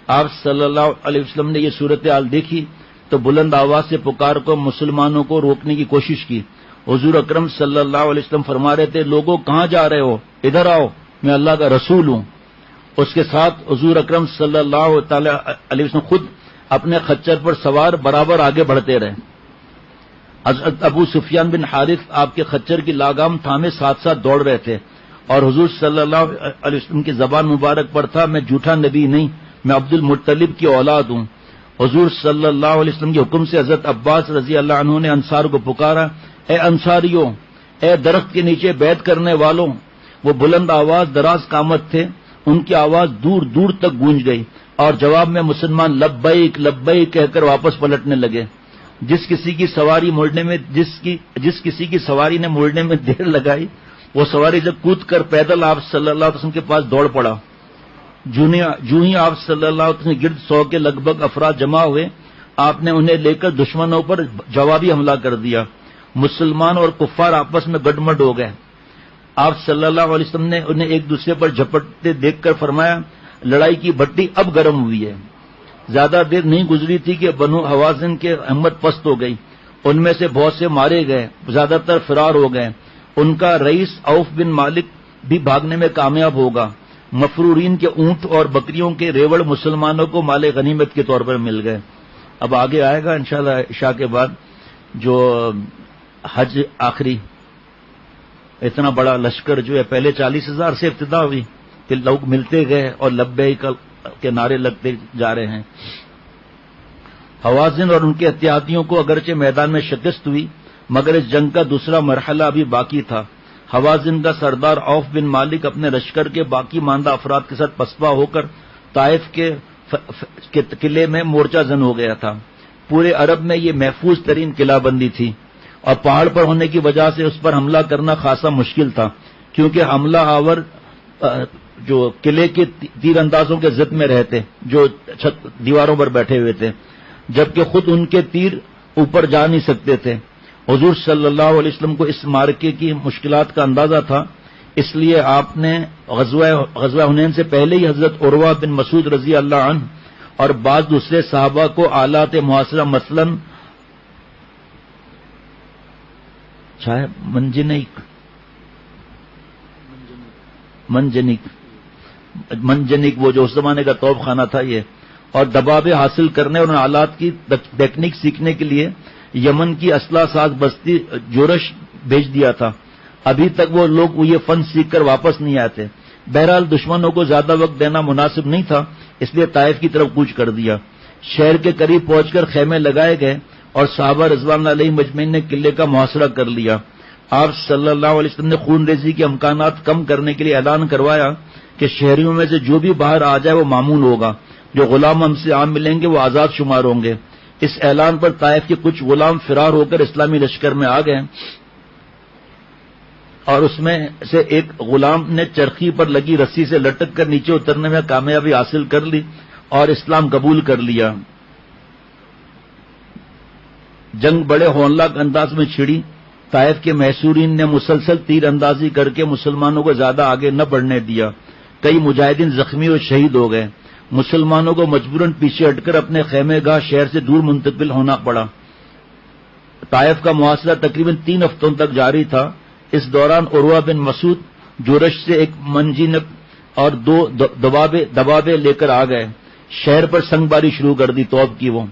آپ صلی اللہ علیہ وسلم نے یہ صورتحال دیکھی تو بلند آواز سے پکار کو مسلمانوں کو روکنے کی کوشش کی۔ حضور اکرم صلی اللہ علیہ وسلم فرما رہے تھے، لوگوں کہاں جا رہے ہو؟ ادھر آؤ، میں اللہ کا رسول ہوں۔ اس کے ساتھ حضور اکرم صلی اللہ تعالی علیہ وسلم خود اپنے خچر پر سوار برابر آگے بڑھتے رہے۔ حضرت ابو سفیان بن حارث آپ کے خچر کی لاگام تھامے ساتھ ساتھ دوڑ رہے تھے، اور حضور صلی اللہ علیہ وسلم کی زبان مبارک پر تھا، میں جھوٹا نبی نہیں، میں عبد المطلب کی اولاد ہوں۔ حضور صلی اللہ علیہ وسلم کے حکم سے حضرت عباس رضی اللہ عنہ نے انصار کو پکارا، اے انصاریوں، اے درخت کے نیچے بیعت کرنے والوں۔ وہ بلند آواز دراز قامت تھے، ان کی آواز دور دور تک گونج گئی، اور جواب میں مسلمان لبیک لبیک کہہ کر واپس پلٹنے لگے۔ جس کسی کی سواری نے مڑنے میں دیر لگائی، وہ سواری سے کود کر پیدل آپ صلی اللہ علیہ وسلم کے پاس دوڑ پڑا۔ جو ہی آپ صلی اللہ علیہ وسلم گرد 100 کے لگ بھگ افراد جمع ہوئے، آپ نے انہیں لے کر دشمنوں پر جوابی حملہ کر دیا۔ مسلمان اور کفار آپس میں گڈمڈ ہو گئے۔ آپ صلی اللہ علیہ وسلم نے انہیں ایک دوسرے پر جھپٹتے دیکھ کر فرمایا، لڑائی کی بھٹی اب گرم ہوئی ہے۔ زیادہ دیر نہیں گزری تھی کہ بنو حوازن کے ہمت پست ہو گئی، ان میں سے بہت سے مارے گئے، زیادہ تر فرار ہو گئے۔ ان کا رئیس عوف بن مالک بھی بھاگنے میں کامیاب ہوگا۔ مفرورین کے اونٹ اور بکریوں کے ریوڑ مسلمانوں کو مال غنیمت کے طور پر مل گئے۔ اب آگے آئے گا انشاءاللہ عشاء کے بعد جو حج آخری اتنا بڑا لشکر جو ہے، پہلے 40,000 سے ابتدا ہوئی، پھر لوگ ملتے گئے اور لبیک کے نعرے لگتے جا رہے ہیں۔ حوازن اور ان کے اتحادیوں کو اگرچہ میدان میں شکست ہوئی، مگر اس جنگ کا دوسرا مرحلہ ابھی باقی تھا۔ حوازن کا سردار عوف بن مالک اپنے لشکر کے باقی ماندہ افراد کے ساتھ پسپا ہو کر طائف کے قلعے میں مورچہ زن ہو گیا تھا۔ پورے عرب میں یہ محفوظ ترین قلعہ بندی تھی، اور پہاڑ پر ہونے کی وجہ سے اس پر حملہ کرنا خاصا مشکل تھا، کیونکہ حملہ آور جو قلعے کے تیر اندازوں کے ضد میں رہتے، جو دیواروں پر بیٹھے ہوئے تھے، جبکہ خود ان کے تیر اوپر جا نہیں سکتے تھے۔ حضور صلی اللہ علیہ وسلم کو اس معرکے کی مشکلات کا اندازہ تھا، اس لیے آپ نے غزوہ حنین سے پہلے ہی حضرت عروہ بن مسعود رضی اللہ عنہ اور بعض دوسرے صحابہ کو آلات محاصرہ مثلاً منجنیک وہ جو اس زمانے کا توپ خانہ تھا یہ، اور دبابے حاصل کرنے اور ان آلات کی ٹیکنیک سیکھنے کے لیے یمن کی اسلحہ ساز بستی جورش بھیج دیا تھا۔ ابھی تک وہ لوگ یہ فن سیکھ کر واپس نہیں آتے۔ بہرحال دشمنوں کو زیادہ وقت دینا مناسب نہیں تھا، اس لیے طائف کی طرف کوچ کر دیا۔ شہر کے قریب پہنچ کر خیمے لگائے گئے اور صحابہ رضوان اللہ علیہم مجمعین نے قلعے کا محاصرہ کر لیا۔ آپ صلی اللہ علیہ وسلم نے خون ریزی کے امکانات کم کرنے کے لیے اعلان کروایا کہ شہریوں میں سے جو بھی باہر آ جائے وہ معمول ہوگا، جو غلام ہم سے عام ملیں گے وہ آزاد شمار ہوں گے۔ اس اعلان پر طائف کے کچھ غلام فرار ہو کر اسلامی لشکر میں آ گئے اور اس میں سے ایک غلام نے چرخی پر لگی رسی سے لٹک کر نیچے اترنے میں کامیابی حاصل کر لی اور اسلام قبول کر لیا۔ جنگ بڑے ہولناک انداز میں چھڑی۔ طائف کے محصورین نے مسلسل تیر اندازی کر کے مسلمانوں کو زیادہ آگے نہ بڑھنے دیا۔ کئی مجاہدین زخمی اور شہید ہو گئے۔ مسلمانوں کو مجبوراً پیچھے ہٹ کر اپنے خیمے گاہ شہر سے دور منتقل ہونا پڑا۔ طائف کا محاصرہ تقریباً 3 ہفتوں تک جاری تھا۔ اس دوران عروہ بن مسعود جورش سے ایک منجنیق اور 2 دبابے لے کر آ گئے۔ شہر پر سنگ باری شروع کر دی توپ کی۔ وہ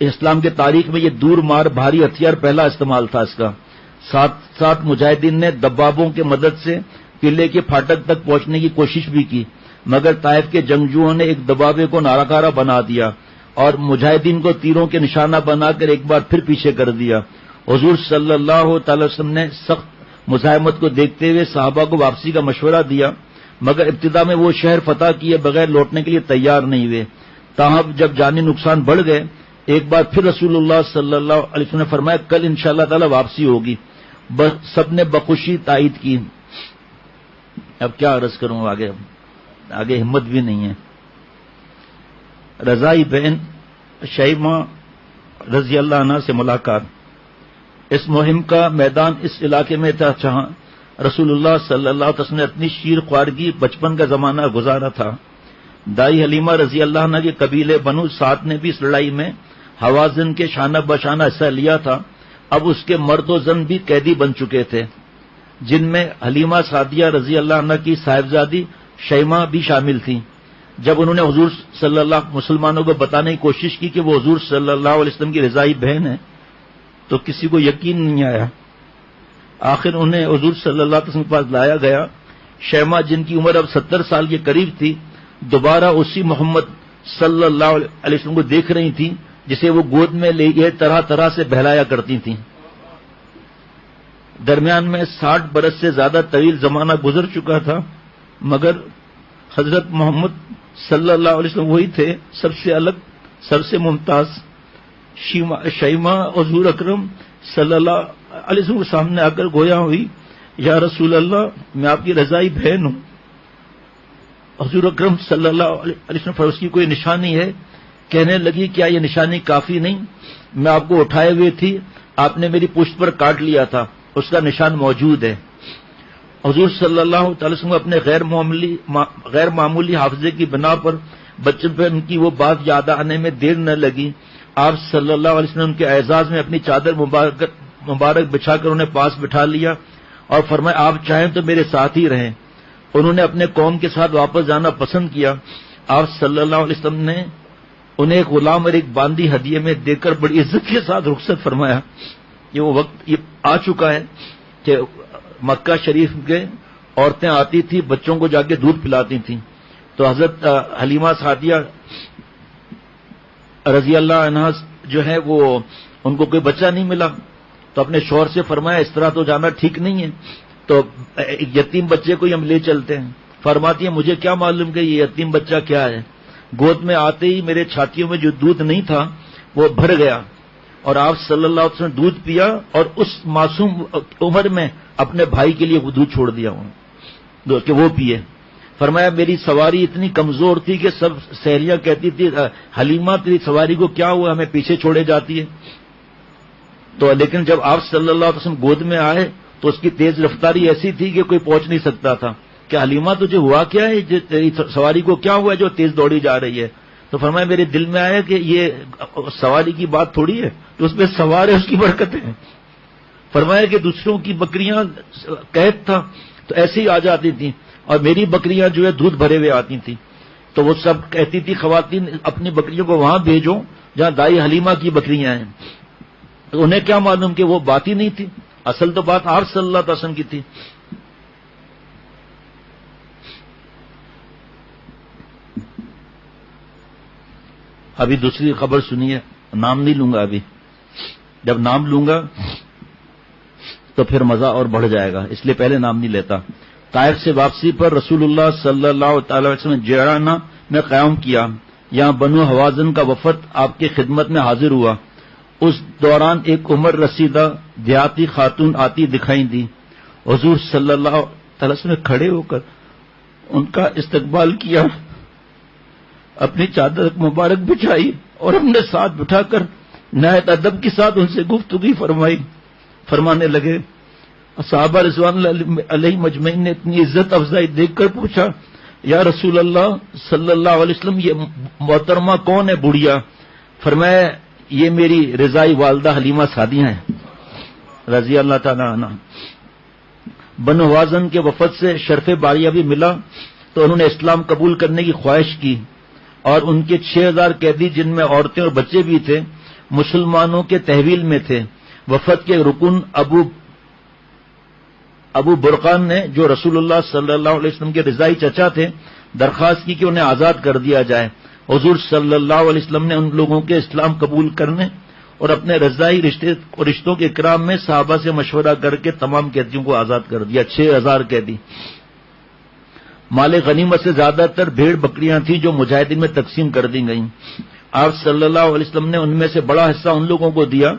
اسلام کے تاریخ میں یہ دور مار بھاری ہتھیار پہلا استعمال تھا اس کا۔ ساتھ مجاہدین نے دبابوں کی مدد سے قلعے کے پھاٹک تک پہنچنے کی کوشش بھی کی، مگر طائف کے جنگجوؤں نے ایک دبابے کو ناکارہ بنا دیا اور مجاہدین کو تیروں کے نشانہ بنا کر ایک بار پھر پیچھے کر دیا۔ حضور صلی اللہ تعالی وسلم نے سخت مزاحمت کو دیکھتے ہوئے صحابہ کو واپسی کا مشورہ دیا، مگر ابتدا میں وہ شہر فتح کیے بغیر لوٹنے کے لیے تیار نہیں ہوئے۔ تاہم جب جانی نقصان بڑھ گئے، ایک بار پھر رسول اللہ صلی اللہ علیہ وسلم نے فرمایا کل انشاءاللہ تعالی واپسی ہوگی۔ سب نے بخوشی تائید کی۔ اب کیا عرض کروں، آگے ہمت بھی نہیں ہے۔ رضائی بہن شیمہ رضی اللہ عنہ سے ملاقات۔ اس مہم کا میدان اس علاقے میں تھا جہاں رسول اللہ صلی اللہ علیہ وسلم نے اپنی شیر خوارگی بچپن کا زمانہ گزارا تھا۔ دائی حلیمہ رضی اللہ عنہ کے قبیلے بنو سعد نے بھی اس لڑائی میں حوازن کے شانہ بشانہ حصہ لیا تھا۔ اب اس کے مرد و زن بھی قیدی بن چکے تھے، جن میں حلیمہ سعدیہ رضی اللہ عنہ کی صاحبزادی شیمہ بھی شامل تھیں۔ جب انہوں نے حضور صلی اللہ علیہ مسلمانوں کو بتانے کی کوشش کی کہ وہ حضور صلی اللہ علیہ وسلم کی رضائی بہن ہے تو کسی کو یقین نہیں آیا۔ آخر انہیں حضور صلی اللہ علیہ وسلم کے پاس لایا گیا۔ شیمہ، جن کی عمر اب 70 سال کے قریب تھی، دوبارہ اسی محمد صلی اللہ علیہ وسلم کو دیکھ رہی تھیں جسے وہ گود میں لے گئے طرح طرح سے بہلایا کرتی تھیں۔ درمیان میں 60 برس سے زیادہ طویل زمانہ گزر چکا تھا، مگر حضرت محمد صلی اللہ علیہ وسلم وہی تھے، سب سے الگ، سب سے ممتاز۔ شیمہ حضور اکرم صلی اللہ علیہ وسلم کے سامنے آ کر گویا ہوئی، یا رسول اللہ، میں آپ کی رضائی بہن ہوں۔ حضور اکرم صلی اللہ علیہ وسلم فرض کی کوئی نشانی ہے؟ کہنے لگی کیا یہ نشانی کافی نہیں؟ میں آپ کو اٹھائے ہوئے تھی، آپ نے میری پشت پر کاٹ لیا تھا، اس کا نشان موجود ہے۔ حضور صلی اللہ تعالی وسلم اپنے غیر معمولی حافظے کی بنا پر بچپن کی وہ بات یاد آنے میں دیر نہ لگی۔ آپ صلی اللہ علیہ وسلم کے اعزاز میں اپنی چادر مبارک بچھا کر انہیں پاس بٹھا لیا اور فرمایا آپ چاہیں تو میرے ساتھ ہی رہیں۔ انہوں نے اپنے قوم کے ساتھ واپس جانا پسند کیا۔ آپ صلی اللہ علیہ وسلم نے انہیں ایک غلام اور ایک باندی ہدیے میں دے کر بڑی عزت کے ساتھ رخصت فرمایا۔ یہ وہ وقت یہ آ چکا ہے کہ مکہ شریف کے عورتیں آتی تھیں، بچوں کو جا کے دودھ پلاتی تھیں، تو حضرت حلیمہ سعدیہ رضی اللہ عنہ جو ہے وہ ان کو کوئی بچہ نہیں ملا، تو اپنے شوہر سے فرمایا اس طرح تو جانا ٹھیک نہیں ہے، تو ایک یتیم بچے کو ہم لے چلتے ہیں۔ فرماتی ہیں مجھے کیا معلوم کہ یہ یتیم بچہ کیا ہے، گود میں آتے ہی میرے چھاتیوں میں جو دودھ نہیں تھا وہ بھر گیا، اور آپ صلی اللہ علیہ وسلم نے دودھ پیا اور اس معصوم عمر میں اپنے بھائی کے لیے وہ دودھ چھوڑ دیا کہ وہ پیے۔ فرمایا میری سواری اتنی کمزور تھی کہ سب سہیلیاں کہتی تھی حلیمہ تیری سواری کو کیا ہوا، ہمیں پیچھے چھوڑے جاتی ہے۔ تو لیکن جب آپ صلی اللہ علیہ وسلم گود میں آئے تو اس کی تیز رفتاری ایسی تھی کہ کوئی پہنچ نہیں سکتا تھا کہ حلیمہ تجھے ہوا کیا ہے، تیری سواری کو کیا ہوا ہے جو تیز دوڑی جا رہی ہے؟ تو فرمایا میرے دل میں آیا کہ یہ سواری کی بات تھوڑی ہے، تو اس پہ سوار ہے، اس کی برکت ہے۔ فرمایا کہ دوسروں کی بکریاں قید تھا تو ایسے ہی آ جاتی تھیں، اور میری بکریاں جو ہے دودھ بھرے ہوئے آتی تھیں، تو وہ سب کہتی تھی خواتین اپنی بکریوں کو وہاں بھیجو جہاں دائی حلیمہ کی بکریاں ہیں۔ تو انہیں کیا معلوم کہ وہ بات ہی نہیں تھی، اصل تو بات آپ صلی اللہ علیہ وسلم کی تھی۔ ابھی دوسری خبر سنیے، نام نہیں لوں گا ابھی، جب نام لوں گا تو پھر مزہ اور بڑھ جائے گا، اس لیے پہلے نام نہیں لیتا۔ طائف سے واپسی پر رسول اللہ صلی اللہ تعالی وسلم نے جیرانہ میں قیام کیا، یہاں بنو حوازن کا وفد آپ کی خدمت میں حاضر ہوا۔ اس دوران ایک عمر رسیدہ دیہاتی خاتون آتی دکھائی دی، حضور صلی اللہ تعالی وسلم نے کھڑے ہو کر ان کا استقبال کیا، اپنی چادر مبارک بچھائی اور اپنے ساتھ بٹھا کر نہایت ادب کے ساتھ ان سے گفتگو فرمائی۔ فرمانے لگے، صحابہ رضوان اللہ علیہ مجمعین نے اتنی عزت افزائی دیکھ کر پوچھا، یا رسول اللہ صلی اللہ علیہ وسلم یہ محترمہ کون ہے بڑھیا؟ فرمایا یہ میری رضائی والدہ حلیمہ سعدیہ ہیں رضی اللہ تعالی عنہ۔ بنو حوازن کے وفد سے شرف باریہ بھی ملا تو انہوں نے اسلام قبول کرنے کی خواہش کی، اور ان کے 6000 قیدی جن میں عورتیں اور بچے بھی تھے مسلمانوں کے تحویل میں تھے۔ وفد کے رکن ابو برقان نے، جو رسول اللہ صلی اللہ علیہ وسلم کے رضائی چچا تھے، درخواست کی کہ انہیں آزاد کر دیا جائے۔ حضور صلی اللہ علیہ وسلم نے ان لوگوں کے اسلام قبول کرنے اور اپنے رضائی رشتوں کے اکرام میں صحابہ سے مشورہ کر کے تمام قیدیوں کو آزاد کر دیا، 6000 قیدی۔ مال غنیمت سے زیادہ تر بھیڑ بکریاں تھیں جو مجاہدین میں تقسیم کر دی گئیں۔ آپ صلی اللہ علیہ وسلم نے ان میں سے بڑا حصہ ان لوگوں کو دیا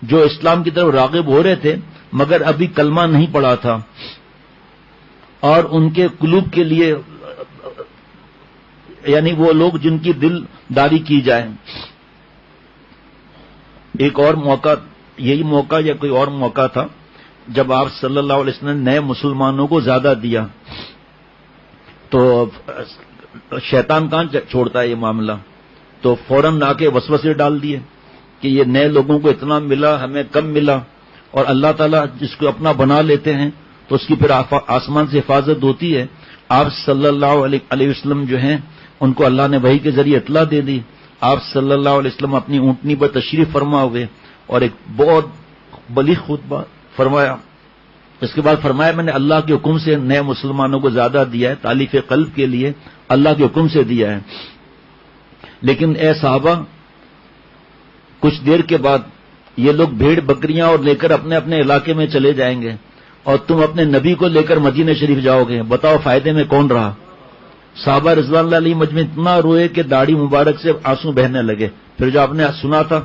جو اسلام کی طرف راغب ہو رہے تھے مگر ابھی کلمہ نہیں پڑا تھا، اور ان کے قلوب کے لیے، یعنی وہ لوگ جن کی دل داری کی جائے۔ ایک اور موقع، یہی موقع یا کوئی اور موقع تھا جب آپ صلی اللہ علیہ وسلم نے نئے مسلمانوں کو زیادہ دیا، تو شیطان کہاں چھوڑتا ہے یہ معاملہ، تو فوراً آ کے وسوسے ڈال دیے کہ یہ نئے لوگوں کو اتنا ملا، ہمیں کم ملا، اور اللہ تعالیٰ جس کو اپنا بنا لیتے ہیں تو اس کی پھر آسمان سے حفاظت ہوتی ہے۔ آپ صلی اللہ علیہ وسلم جو ہیں ان کو اللہ نے وحی کے ذریعے اطلاع دے دی۔ آپ صلی اللہ علیہ وسلم اپنی اونٹنی پر تشریف فرما ہوئے اور ایک بہت بلیغ خطبہ فرمایا۔ اس کے بعد فرمایا میں نے اللہ کے حکم سے نئے مسلمانوں کو زیادہ دیا ہے، تالیف قلب کے لیے اللہ کے حکم سے دیا ہے، لیکن اے صحابہ کچھ دیر کے بعد یہ لوگ بھیڑ بکریاں اور لے کر اپنے اپنے علاقے میں چلے جائیں گے اور تم اپنے نبی کو لے کر مدینہ شریف جاؤ گے، بتاؤ فائدے میں کون رہا؟ صحابہ رضوان اللہ علیہ مجمعین اتنا روئے کہ داڑھی مبارک سے آنسو بہنے لگے۔ پھر جو آپ نے سنا تھا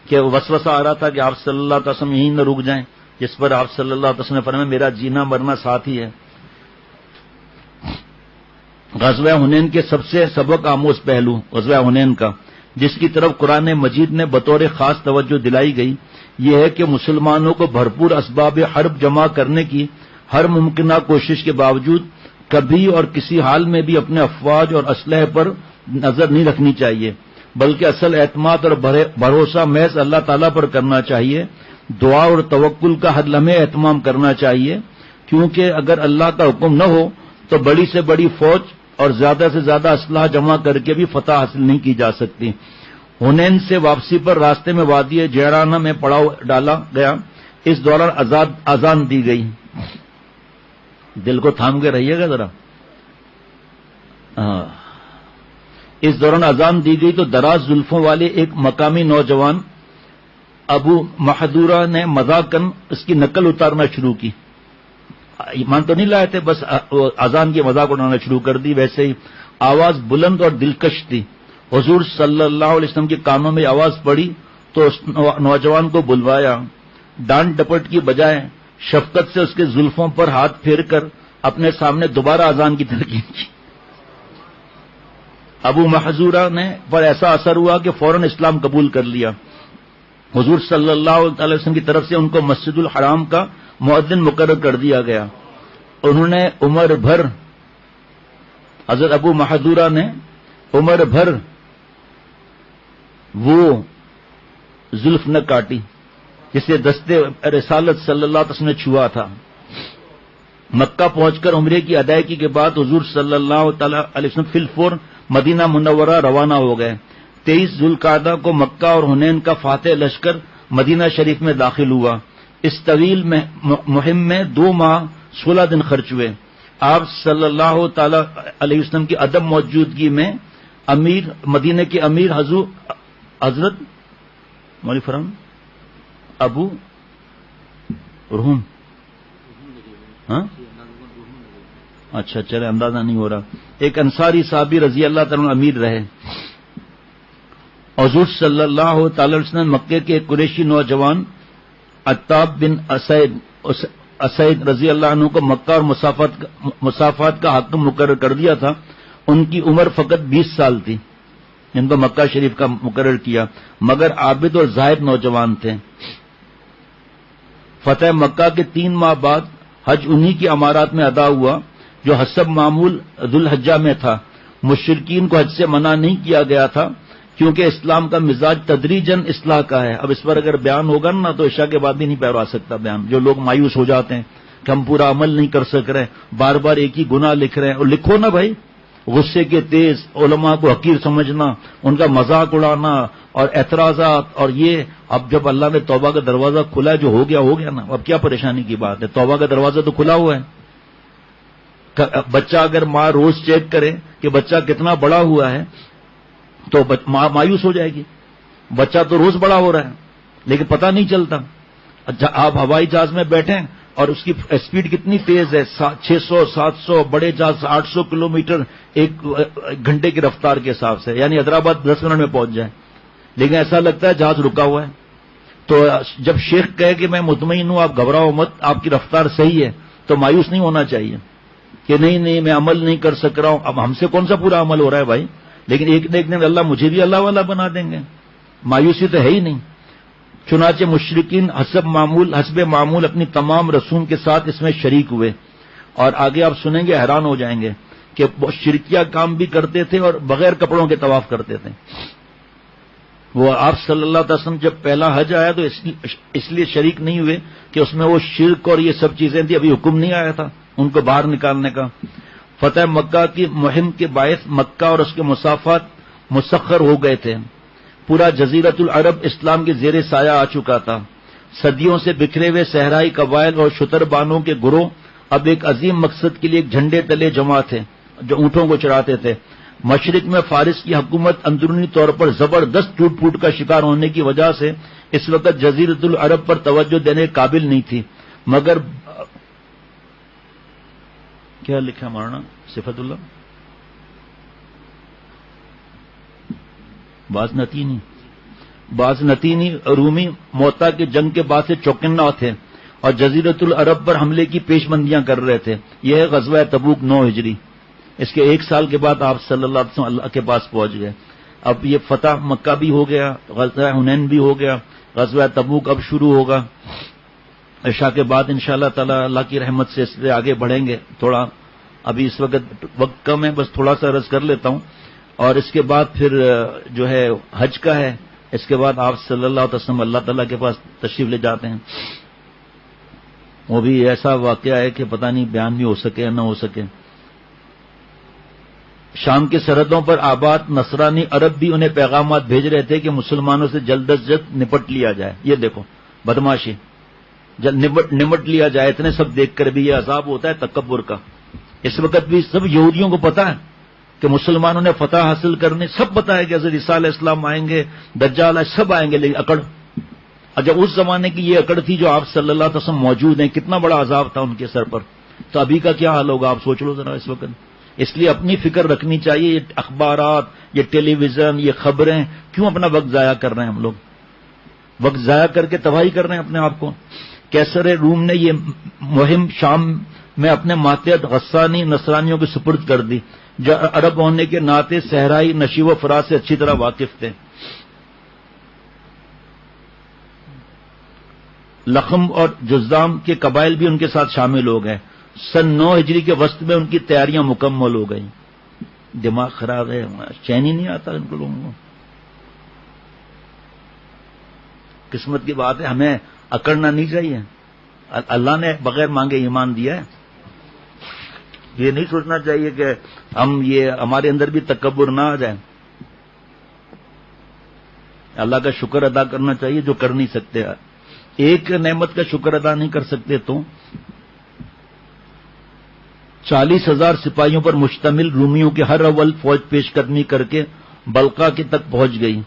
کہ وسوسہ آ رہا تھا کہ آپ صلی اللہ علیہ وسلم یہیں نہ رک جائیں، جس پر آپ صلی اللہ علیہ وسلم نے فرمایا میرا جینا مرنا ساتھ ہی ہے۔ غزوہ حنین کے سب سے سبق آموز پہلو غزوہ حنین کا، جس کی طرف قرآن مجید نے بطور خاص توجہ دلائی گئی، یہ ہے کہ مسلمانوں کو بھرپور اسباب حرب جمع کرنے کی ہر ممکنہ کوشش کے باوجود کبھی اور کسی حال میں بھی اپنے افواج اور اسلحے پر نظر نہیں رکھنی چاہیے، بلکہ اصل اعتماد اور بھروسہ محض اللہ تعالیٰ پر کرنا چاہیے۔ دعا اور توکل کا ہر لمحے اہتمام کرنا چاہیے، کیونکہ اگر اللہ کا حکم نہ ہو تو بڑی سے بڑی فوج اور زیادہ سے زیادہ اسلحہ جمع کر کے بھی فتح حاصل نہیں کی جا سکتی۔ حنین سے واپسی پر راستے میں وادی جیرانہ میں پڑاؤ ڈالا گیا، اس دوران اذان دی گئی۔ دل کو تھام کے رہیے گا ذرا۔ اس دوران اذان دی گئی تو دراز زلفوں والے ایک مقامی نوجوان ابو محدورہ نے مذاقاً اس کی نقل اتارنا شروع کی۔ ایمان تو نہیں لائے تھے، بس اذان کی مذاق اڑانا شروع کر دی۔ ویسے ہی آواز بلند اور دلکش تھی۔ حضور صلی اللہ علیہ وسلم کے کانوں میں آواز پڑی تو اس نوجوان کو بلوایا، ڈانٹ ڈپٹ کی بجائے شفقت سے اس کے زلفوں پر ہاتھ پھیر کر اپنے سامنے دوبارہ اذان کی تلقین کی۔ ابو محذورہ نے پر ایسا اثر ہوا کہ فوراً اسلام قبول کر لیا۔ حضور صلی اللہ علیہ وسلم کی طرف سے ان کو مسجد الحرام کا مؤذن مقرر کر دیا گیا۔ انہوں نے عمر بھر، حضرت ابو محذورہ نے عمر بھر وہ زلف نہ کاٹی جسے دستے رسالت صلی اللہ علیہ وسلم نے چھوا تھا۔ مکہ پہنچ کر عمرے کی ادائیگی کے بعد حضور صلی اللہ تعالی علیہ وسلم فی الفور مدینہ منورہ روانہ ہو گئے۔ 23 ذوالقعدہ کو مکہ اور حنین کا فاتح لشکر مدینہ شریف میں داخل ہوا۔ اس طویل مہم میں 2 ماہ 16 دن خرچ ہوئے۔ آپ صلی اللہ تعالی علیہ وسلم کی عدم موجودگی میں مدینہ کے امیر حضرت مولوی فرحان ابو روم، ہاں اچھا چلے اندازہ نہیں ہو رہا، ایک انصاری صحابی رضی اللہ تعالیٰ عنہ امیر رہے۔ حضور صلی اللہ تعالی علیہ وسلم مکے کے ایک قریشی نوجوان عتاب بن اسید رضی اللہ عنہ کو مکہ اور مسافات کا حاکم مقرر کر دیا تھا۔ ان کی عمر فقط 20 سال تھی جن کو مکہ شریف کا مقرر کیا، مگر عابد اور زاہد نوجوان تھے۔ فتح مکہ کے 3 ماہ بعد حج انہی کی امارات میں ادا ہوا جو حسب معمول ذوالحجہ میں تھا۔ مشرکین کو حج سے منع نہیں کیا گیا تھا کیونکہ اسلام کا مزاج تدریجاً اصلاح کا ہے۔ اب اس پر اگر بیان ہوگا نا تو عشاء کے بعد بھی نہیں پہرا سکتا بیان۔ جو لوگ مایوس ہو جاتے ہیں کہ ہم پورا عمل نہیں کر سک رہے، بار بار ایک ہی گناہ لکھ رہے ہیں، اور لکھو نا بھائی، غصے کے تیز، علماء کو حقیر سمجھنا، ان کا مذاق اڑانا اور اعتراضات، اور یہ اب جب اللہ نے توبہ کا دروازہ کھلا ہے، جو ہو گیا نا، اب کیا پریشانی کی بات ہے؟ توبہ کا دروازہ تو کھلا ہوا ہے۔ بچہ اگر ماں روز چیک کرے کہ بچہ کتنا بڑا ہوا ہے تو ماں مایوس ہو جائے گی۔ بچہ تو روز بڑا ہو رہا ہے لیکن پتہ نہیں چلتا۔ آپ ہوائی جہاز میں بیٹھیں اور اس کی اسپیڈ کتنی تیز ہے، 600 700، بڑے جہاز 800 کلومیٹر ایک گھنٹے کی رفتار کے حساب سے، یعنی حیدرآباد 10 منٹ میں پہنچ جائے، لیکن ایسا لگتا ہے جہاز رکا ہوا ہے۔ تو جب شیخ کہے کہ میں مطمئن ہوں، آپ گھبراؤ مت، آپ کی رفتار صحیح ہے، تو مایوس نہیں ہونا چاہیے کہ نہیں میں عمل نہیں کر سک رہا ہوں۔ اب ہم سے کون سا پورا عمل ہو رہا ہے بھائی، لیکن ایک دن اللہ مجھے بھی اللہ والا بنا دیں گے، مایوسی تو ہے ہی نہیں۔ چنانچہ مشرکین حسب معمول اپنی تمام رسوم کے ساتھ اس میں شریک ہوئے، اور آگے آپ سنیں گے حیران ہو جائیں گے کہ شرکیہ کام بھی کرتے تھے اور بغیر کپڑوں کے طواف کرتے تھے۔ وہ آپ صلی اللہ علیہ وسلم جب پہلا حج آیا تو اس لیے شریک نہیں ہوئے کہ اس میں وہ شرک اور یہ سب چیزیں تھی، ابھی حکم نہیں آیا تھا ان کو باہر نکالنے کا۔ فتح مکہ کی مہم کے باعث مکہ اور اس کے مسافات مسخر ہو گئے تھے۔ پورا جزیرت العرب اسلام کے زیر سایہ آ چکا تھا۔ صدیوں سے بکھرے ہوئے صحرائی قبائل اور شتر بانوں کے گروہ اب ایک عظیم مقصد کے لیے ایک جھنڈے تلے جمع تھے جو اونٹوں کو چراتے تھے۔ مشرق میں فارس کی حکومت اندرونی طور پر زبردست ٹوٹ پھوٹ کا شکار ہونے کی وجہ سے اس وقت جزیرت العرب پر توجہ دینے کے قابل نہیں تھی، مگر کیا لکھا مولانا صفت اللہ باز نتینی رومی موتا کی جنگ کے بعد سے چوکنا تھے اور جزیرت العرب پر حملے کی پیشمندیاں کر رہے تھے۔ یہ ہے غزوہ تبوک 9 ہجری۔ اس کے 1 سال کے بعد آپ صلی اللہ علیہ وسلم اللہ کے پاس پہنچ گئے۔ اب یہ فتح مکہ بھی ہو گیا، غزوہ حنین بھی ہو گیا، غزوہ تبوک اب شروع ہوگا۔ عشاء کے بعد انشاءاللہ تعالی اللہ کی رحمت سے اس سے آگے بڑھیں گے۔ تھوڑا ابھی اس وقت کم ہے، بس تھوڑا سا عرض کر لیتا ہوں، اور اس کے بعد پھر جو ہے حج کا ہے۔ اس کے بعد آپ صلی اللہ علیہ وسلم اللہ تعالیٰ کے پاس تشریف لے جاتے ہیں۔ وہ بھی ایسا واقعہ ہے کہ پتہ نہیں بیان بھی ہو سکے یا نہ ہو سکے۔ شام کی سرحدوں پر آباد نصرانی عرب بھی انہیں پیغامات بھیج رہے تھے کہ مسلمانوں سے جلد از جلد نپٹ لیا جائے۔ یہ دیکھو بدماشی، نمٹ لیا جائے۔ اتنے سب دیکھ کر بھی یہ عذاب ہوتا ہے تکبر کا۔ اس وقت بھی سب یہودیوں کو پتا ہے کہ مسلمانوں نے فتح حاصل کرنے، سب پتا ہے کہ حضرت عیسیٰ علیہ السلام آئیں گے، دجال سب آئیں گے، لیکن اکڑ۔ اور جب اس زمانے کی یہ اکڑ تھی جو آپ صلی اللہ علیہ وسلم موجود ہیں، کتنا بڑا عذاب تھا ان کے سر پر، تو ابھی کا کیا حال ہوگا آپ سوچ لو ذرا اس وقت۔ اس لیے اپنی فکر رکھنی چاہیے۔ یہ اخبارات، یہ ٹیلی ویژن، یہ خبریں، کیوں اپنا وقت ضائع کر رہے ہیں ہم لوگ؟ وقت ضائع کر کے تباہی کر رہے ہیں اپنے آپ کو۔ کیسر روم نے یہ مہم شام میں اپنے ماتحت غسانی نصرانیوں کے سپرد کر دی، جو عرب ہونے کے ناطے صحرائی نشیب و فراز سے اچھی طرح واقف تھے۔ لخم اور جذام کے قبائل بھی ان کے ساتھ شامل ہو گئے۔ سن 9 ہجری کے وسط میں ان کی تیاریاں مکمل ہو گئیں۔ دماغ خراب ہے، چین ہی نہیں آتا ان کو لوگوں کو۔ قسمت کی بات ہے، ہمیں اکڑنا نہیں چاہیے. اللہ نے بغیر مانگے ایمان دیا ہے. یہ نہیں سوچنا چاہیے کہ ہمارے اندر بھی تکبر نہ آ جائے. اللہ کا شکر ادا کرنا چاہیے جو کر نہیں سکتے. ایک نعمت کا شکر ادا نہیں کر سکتے تو 40,000 سپاہیوں پر مشتمل رومیوں کے ہر اول فوج پیش قدمی کر کے بلقا کے تک پہنچ گئی.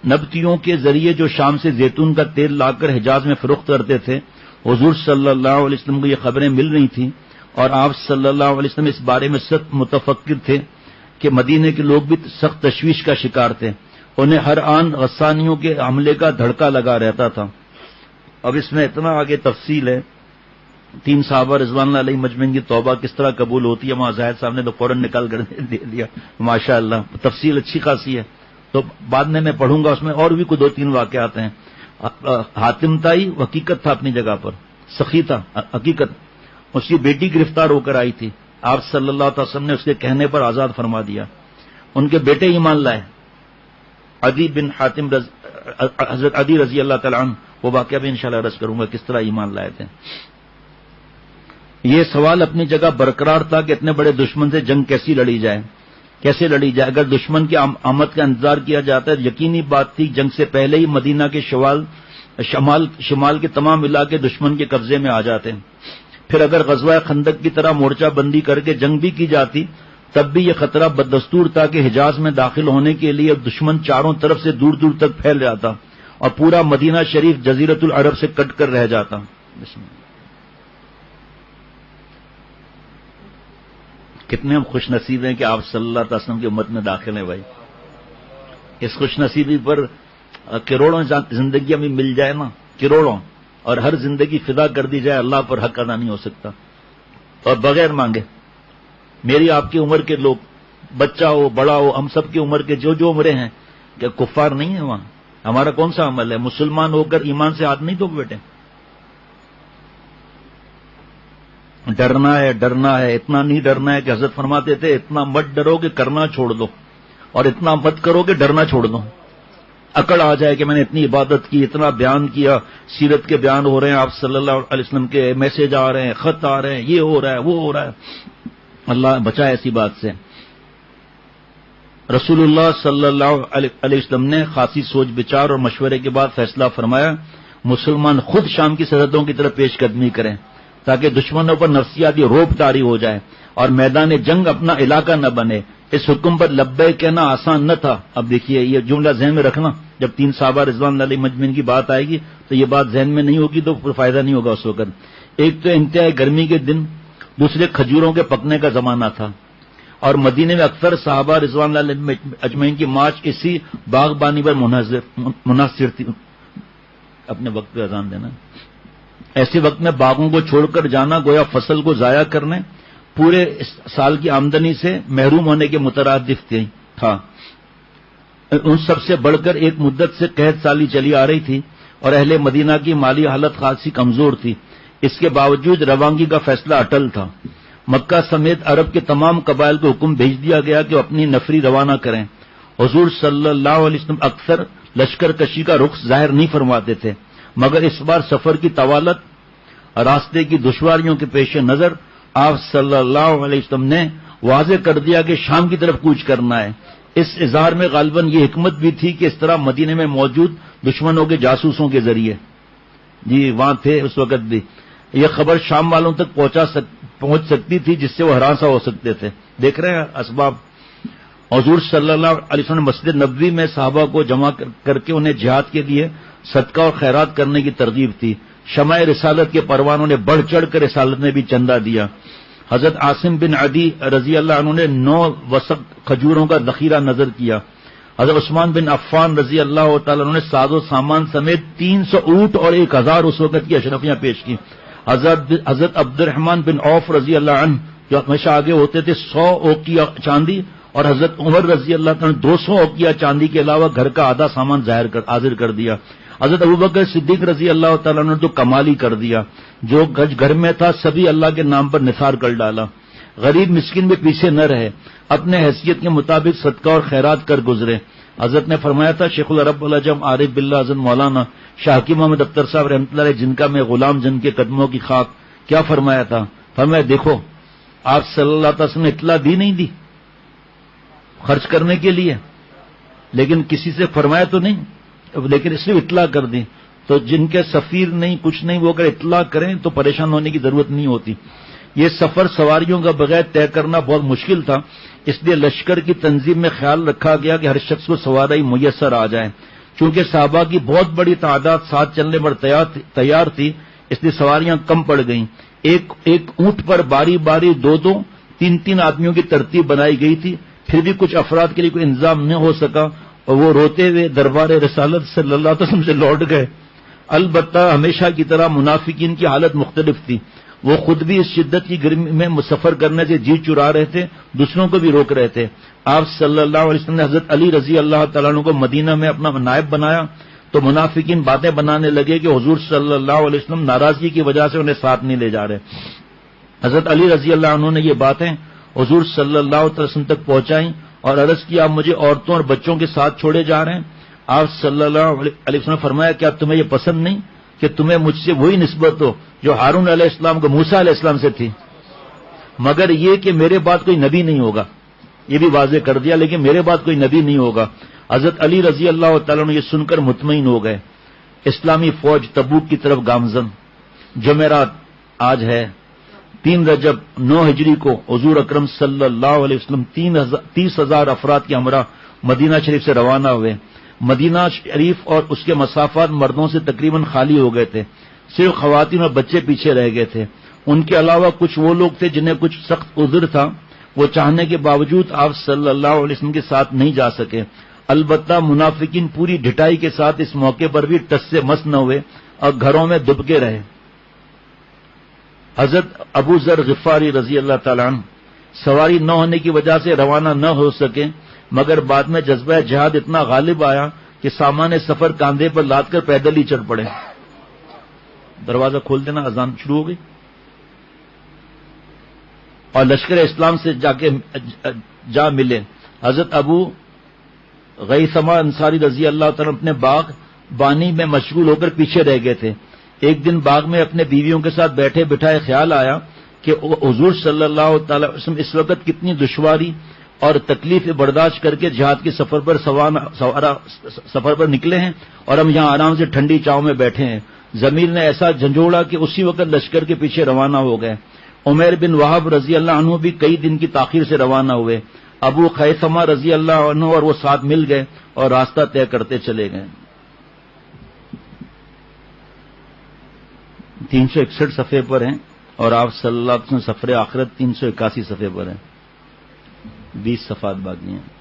نبتیوں کے ذریعے جو شام سے زیتون کا تیل لا کر حجاز میں فروخت کرتے تھے، حضور صلی اللہ علیہ وسلم کو یہ خبریں مل رہی تھیں اور آپ صلی اللہ علیہ وسلم اس بارے میں سخت متفکر تھے کہ مدینے کے لوگ بھی سخت تشویش کا شکار تھے. انہیں ہر آن غسانیوں کے حملے کا دھڑکا لگا رہتا تھا. اب اس میں اتنا آگے تفصیل ہے. 3 صحابہ رضوان اللہ علیہ مجمعین کی توبہ کس طرح قبول ہوتی ہے، وہاں زاہد صاحب نے تو فوراً نکال کر دے دیا. ماشاء اللہ تفصیل اچھی خاصی ہے، تو بعد میں پڑھوں گا. اس میں اور بھی کوئی 2-3 واقعات ہیں. حاتم تائی حقیقت تھا اپنی جگہ پر، سخی تھا حقیقت. اس کی بیٹی گرفتار ہو کر آئی تھی، آپ صلی اللہ علیہ وسلم نے اس کے کہنے پر آزاد فرما دیا. ان کے بیٹے ایمان لائے، عدی بن حاتم حضرت عدی رضی اللہ تعالیٰ عنہ. وہ واقعہ بھی انشاءاللہ عرض کروں گا کس طرح ایمان لائے تھے. یہ سوال اپنی جگہ برقرار تھا کہ اتنے بڑے دشمن سے جنگ کیسے لڑی جائے. اگر دشمن کی آمد کا انتظار کیا جاتا ہے، یقینی بات تھی جنگ سے پہلے ہی مدینہ کے شمال کے تمام علاقے دشمن کے قبضے میں آ جاتے. پھر اگر غزوہ خندق کی طرح مورچہ بندی کر کے جنگ بھی کی جاتی تب بھی یہ خطرہ بددستور تھا کہ حجاز میں داخل ہونے کے لیے دشمن چاروں طرف سے دور دور تک پھیل جاتا اور پورا مدینہ شریف جزیرۃ العرب سے کٹ کر رہ جاتا. کتنے ہم خوش نصیب ہیں کہ آپ صلی اللہ علیہ وسلم کی امت میں داخل ہیں. بھائی اس خوش نصیبی پر کروڑوں زندگیاں بھی مل جائے نا، کروڑوں، اور ہر زندگی فدا کر دی جائے، اللہ پر حق ادا نہیں ہو سکتا. اور بغیر مانگے میری آپ کی عمر کے لوگ، بچہ ہو بڑا ہو، ہم سب کی عمر کے جو عمریں ہیں، کہ کفار نہیں ہیں وہاں. ہمارا کون سا عمل ہے؟ مسلمان ہو کر ایمان سے ہاتھ نہیں دھو بیٹے. ڈرنا ہے، اتنا نہیں ڈرنا ہے کہ حضرت فرماتے تھے اتنا مت ڈرو کہ کرنا چھوڑ دو، اور اتنا مت کرو کہ ڈرنا چھوڑ دو. اکڑ آ جائے کہ میں نے اتنی عبادت کی، اتنا بیان کیا، سیرت کے بیان ہو رہے ہیں، آپ صلی اللہ علیہ وسلم کے میسج آ رہے ہیں، خط آ رہے ہیں، یہ ہو رہا ہے وہ ہو رہا ہے. اللہ بچائے ایسی بات سے. رسول اللہ صلی اللہ علیہ وسلم نے خاصی سوچ بچار اور مشورے کے بعد فیصلہ فرمایا مسلمان خود شام کی سرحدوں کی طرف پیش قدمی کریں تاکہ دشمنوں پر نفسیاتی روب طاری ہو جائے اور میدان جنگ اپنا علاقہ نہ بنے. اس حکم پر لبیک کہنا آسان نہ تھا. اب دیکھیے یہ جملہ ذہن میں رکھنا، جب 3 صحابہ رضوان اللہ علیہ مجمعین کی بات آئے گی تو یہ بات ذہن میں نہیں ہوگی تو پھر فائدہ نہیں ہوگا اس وقت. ایک تو انتہائی گرمی کے دن، دوسرے کھجوروں کے پکنے کا زمانہ تھا، اور مدینے میں اکثر صحابہ رضوان اللہ علیہ اجمعین کی مارچ اسی باغبانی پر منحصر تھی. اپنے وقت پہ اذان دینا. ایسے وقت میں باغوں کو چھوڑ کر جانا گویا فصل کو ضائع کرنے، پورے سال کی آمدنی سے محروم ہونے کے مترادف تھا. ان سب سے بڑھ کر ایک مدت سے قحط سالی چلی آ رہی تھی اور اہل مدینہ کی مالی حالت خاصی کمزور تھی. اس کے باوجود روانگی کا فیصلہ اٹل تھا. مکہ سمیت عرب کے تمام قبائل کو حکم بھیج دیا گیا کہ وہ اپنی نفری روانہ کریں. حضور صلی اللہ علیہ وسلم اکثر لشکر کشی کا رخ ظاہر نہیں فرماتے تھے، مگر اس بار سفر کی طوالت، راستے کی دشواریوں کے پیش نظر آپ صلی اللہ علیہ وسلم نے واضح کر دیا کہ شام کی طرف کوچ کرنا ہے. اس اظہار میں غالباً یہ حکمت بھی تھی کہ اس طرح مدینے میں موجود دشمنوں کے جاسوسوں کے ذریعے، جی وہاں تھے اس وقت بھی، یہ خبر شام والوں تک پہنچ سکتی تھی جس سے وہ ہراساں ہو سکتے تھے. دیکھ رہے ہیں اسباب. حضور صلی اللہ علیہ وسلم نے مسجد نبوی میں صحابہ کو جمع کر کے انہیں جہاد کے لیے صدقہ اور خیرات کرنے کی ترغیب دی. شمع رسالت کے پروانوں نے بڑھ چڑھ کر رسالت میں بھی چندہ دیا. حضرت عاصم بن عدی رضی اللہ عنہ نے 9 وسق کھجوروں کا ذخیرہ نظر کیا. حضرت عثمان بن عفان رضی اللہ تعالیٰ عنہ نے ساز و سامان سمیت 300 اونٹ اور 1000 اس وقت کی اشرفیاں پیش کی. حضرت عبد الرحمن بن عوف رضی اللہ عنہ جو ہمیشہ آگے ہوتے تھے 100 اوقیہ چاندی، اور حضرت عمر رضی اللہ تعالیٰ نے 200 اوقیہ چاندی کے علاوہ گھر کا آدھا سامان حاضر کر دیا. حضرت ابوبکر صدیق رضی اللہ تعالیٰ نے تو کمال ہی کر دیا، جو گھر میں تھا سبھی اللہ کے نام پر نثار کر ڈالا. غریب مسکین میں پیچھے نہ رہے، اپنے حیثیت کے مطابق صدقہ اور خیرات کر گزرے. حضرت نے فرمایا تھا شیخ العرب العجم عارف باللہ حضرت مولانا شاہ حکیم محمد اختر صاحب رحمۃ اللہ علیہ جن کا میں غلام جن کے قدموں کی خاک، کیا فرمایا تھا؟ فرمایا دیکھو آپ صلی اللہ علیہ وسلم نے اطلاع دی نہیں دی خرچ کرنے کے لیے، لیکن کسی سے فرمایا تو نہیں، لیکن اس لیے اطلاع کر دی. تو جن کے سفیر نہیں کچھ نہیں وہ اگر اطلاع کریں تو پریشان ہونے کی ضرورت نہیں ہوتی. یہ سفر سواریوں کا بغیر طے کرنا بہت مشکل تھا، اس لیے لشکر کی تنظیم میں خیال رکھا گیا کہ ہر شخص کو سواری میسر آ جائے. چونکہ صحابہ کی بہت بڑی تعداد ساتھ چلنے پر تیار تھی، اس لیے سواریاں کم پڑ گئیں. ایک اونٹ پر باری باری دو تین آدمیوں کی ترتیب بنائی گئی تھی، پھر بھی کچھ افراد کے لیے کوئی انتظام نہ ہو سکا اور وہ روتے ہوئے دربار رسالت صلی اللہ علیہ وسلم سے لوٹ گئے. البتہ ہمیشہ کی طرح منافقین کی حالت مختلف تھی. وہ خود بھی اس شدت کی گرمی میں سفر کرنے سے جی چرا رہے تھے، دوسروں کو بھی روک رہے تھے. آپ صلی اللہ علیہ وسلم نے حضرت علی رضی اللہ تعالیٰ عنہ کو مدینہ میں اپنا نائب بنایا تو منافقین باتیں بنانے لگے کہ حضور صلی اللہ علیہ وسلم ناراضگی کی وجہ سے انہیں ساتھ نہیں لے جا رہے. حضرت علی رضی اللہ عنہ نے یہ باتیں حضور صلی اللہ علیہ وسلم تک پہنچائیں اور عرض کیا آپ مجھے عورتوں اور بچوں کے ساتھ چھوڑے جا رہے ہیں؟ آپ صلی اللہ علیہ وسلم نے فرمایا کیا تمہیں یہ پسند نہیں کہ تمہیں مجھ سے وہی نسبت ہو جو ہارون علیہ السلام کو موسیٰ علیہ السلام سے تھی، مگر یہ کہ میرے بعد کوئی نبی نہیں ہوگا. یہ بھی واضح کر دیا لیکن میرے بعد کوئی نبی نہیں ہوگا. حضرت علی رضی اللہ تعالیٰ نے یہ سن کر مطمئن ہو گئے. اسلامی فوج تبوک کی طرف گامزن. جمعرات آج ہے 3 رجب 9 ہجری کو حضور اکرم صلی اللہ علیہ وسلم 30,000 افراد کے ہمراہ مدینہ شریف سے روانہ ہوئے. مدینہ شریف اور اس کے مسافات مردوں سے تقریباً خالی ہو گئے تھے، صرف خواتین اور بچے پیچھے رہ گئے تھے. ان کے علاوہ کچھ وہ لوگ تھے جنہیں کچھ سخت عذر تھا، وہ چاہنے کے باوجود آپ صلی اللہ علیہ وسلم کے ساتھ نہیں جا سکے. البتہ منافقین پوری ڈٹائی کے ساتھ اس موقع پر بھی ٹس سے مس نہ ہوئے اور گھروں میں دبکے رہے. حضرت ابو ذر غفاری رضی اللہ تعالیٰ عنہ سواری نہ ہونے کی وجہ سے روانہ نہ ہو سکے، مگر بعد میں جذبہ جہاد اتنا غالب آیا کہ سامان سفر کاندھے پر لاد کر پیدل ہی چڑھ پڑے. دروازہ کھول دینا، اذان شروع ہو گئی. اور لشکر اسلام سے جا ملے. حضرت ابو غیثمہ انصاری رضی اللہ تعالیٰ اپنے باغ بانی میں مشغول ہو کر پیچھے رہ گئے تھے. ایک دن باغ میں اپنے بیویوں کے ساتھ بیٹھے بٹھائے خیال آیا کہ حضور صلی اللہ تعالی وسلم اس وقت کتنی دشواری اور تکلیف برداشت کر کے جہاد کے سفر پر نکلے ہیں اور ہم یہاں آرام سے ٹھنڈی چاؤں میں بیٹھے ہیں. زمین نے ایسا جھنجھوڑا کہ اسی وقت لشکر کے پیچھے روانہ ہو گئے. عمیر بن وہب رضی اللہ عنہ بھی کئی دن کی تاخیر سے روانہ ہوئے. ابو خیثمہ رضی اللہ عنہ اور وہ ساتھ مل گئے اور راستہ طے کرتے چلے گئے. 361 صفحے پر ہیں اور آپ صلی اللہ علیہ وسلم سفر آخرت 381 صفحے پر ہیں. 20 صفحات باقی ہیں.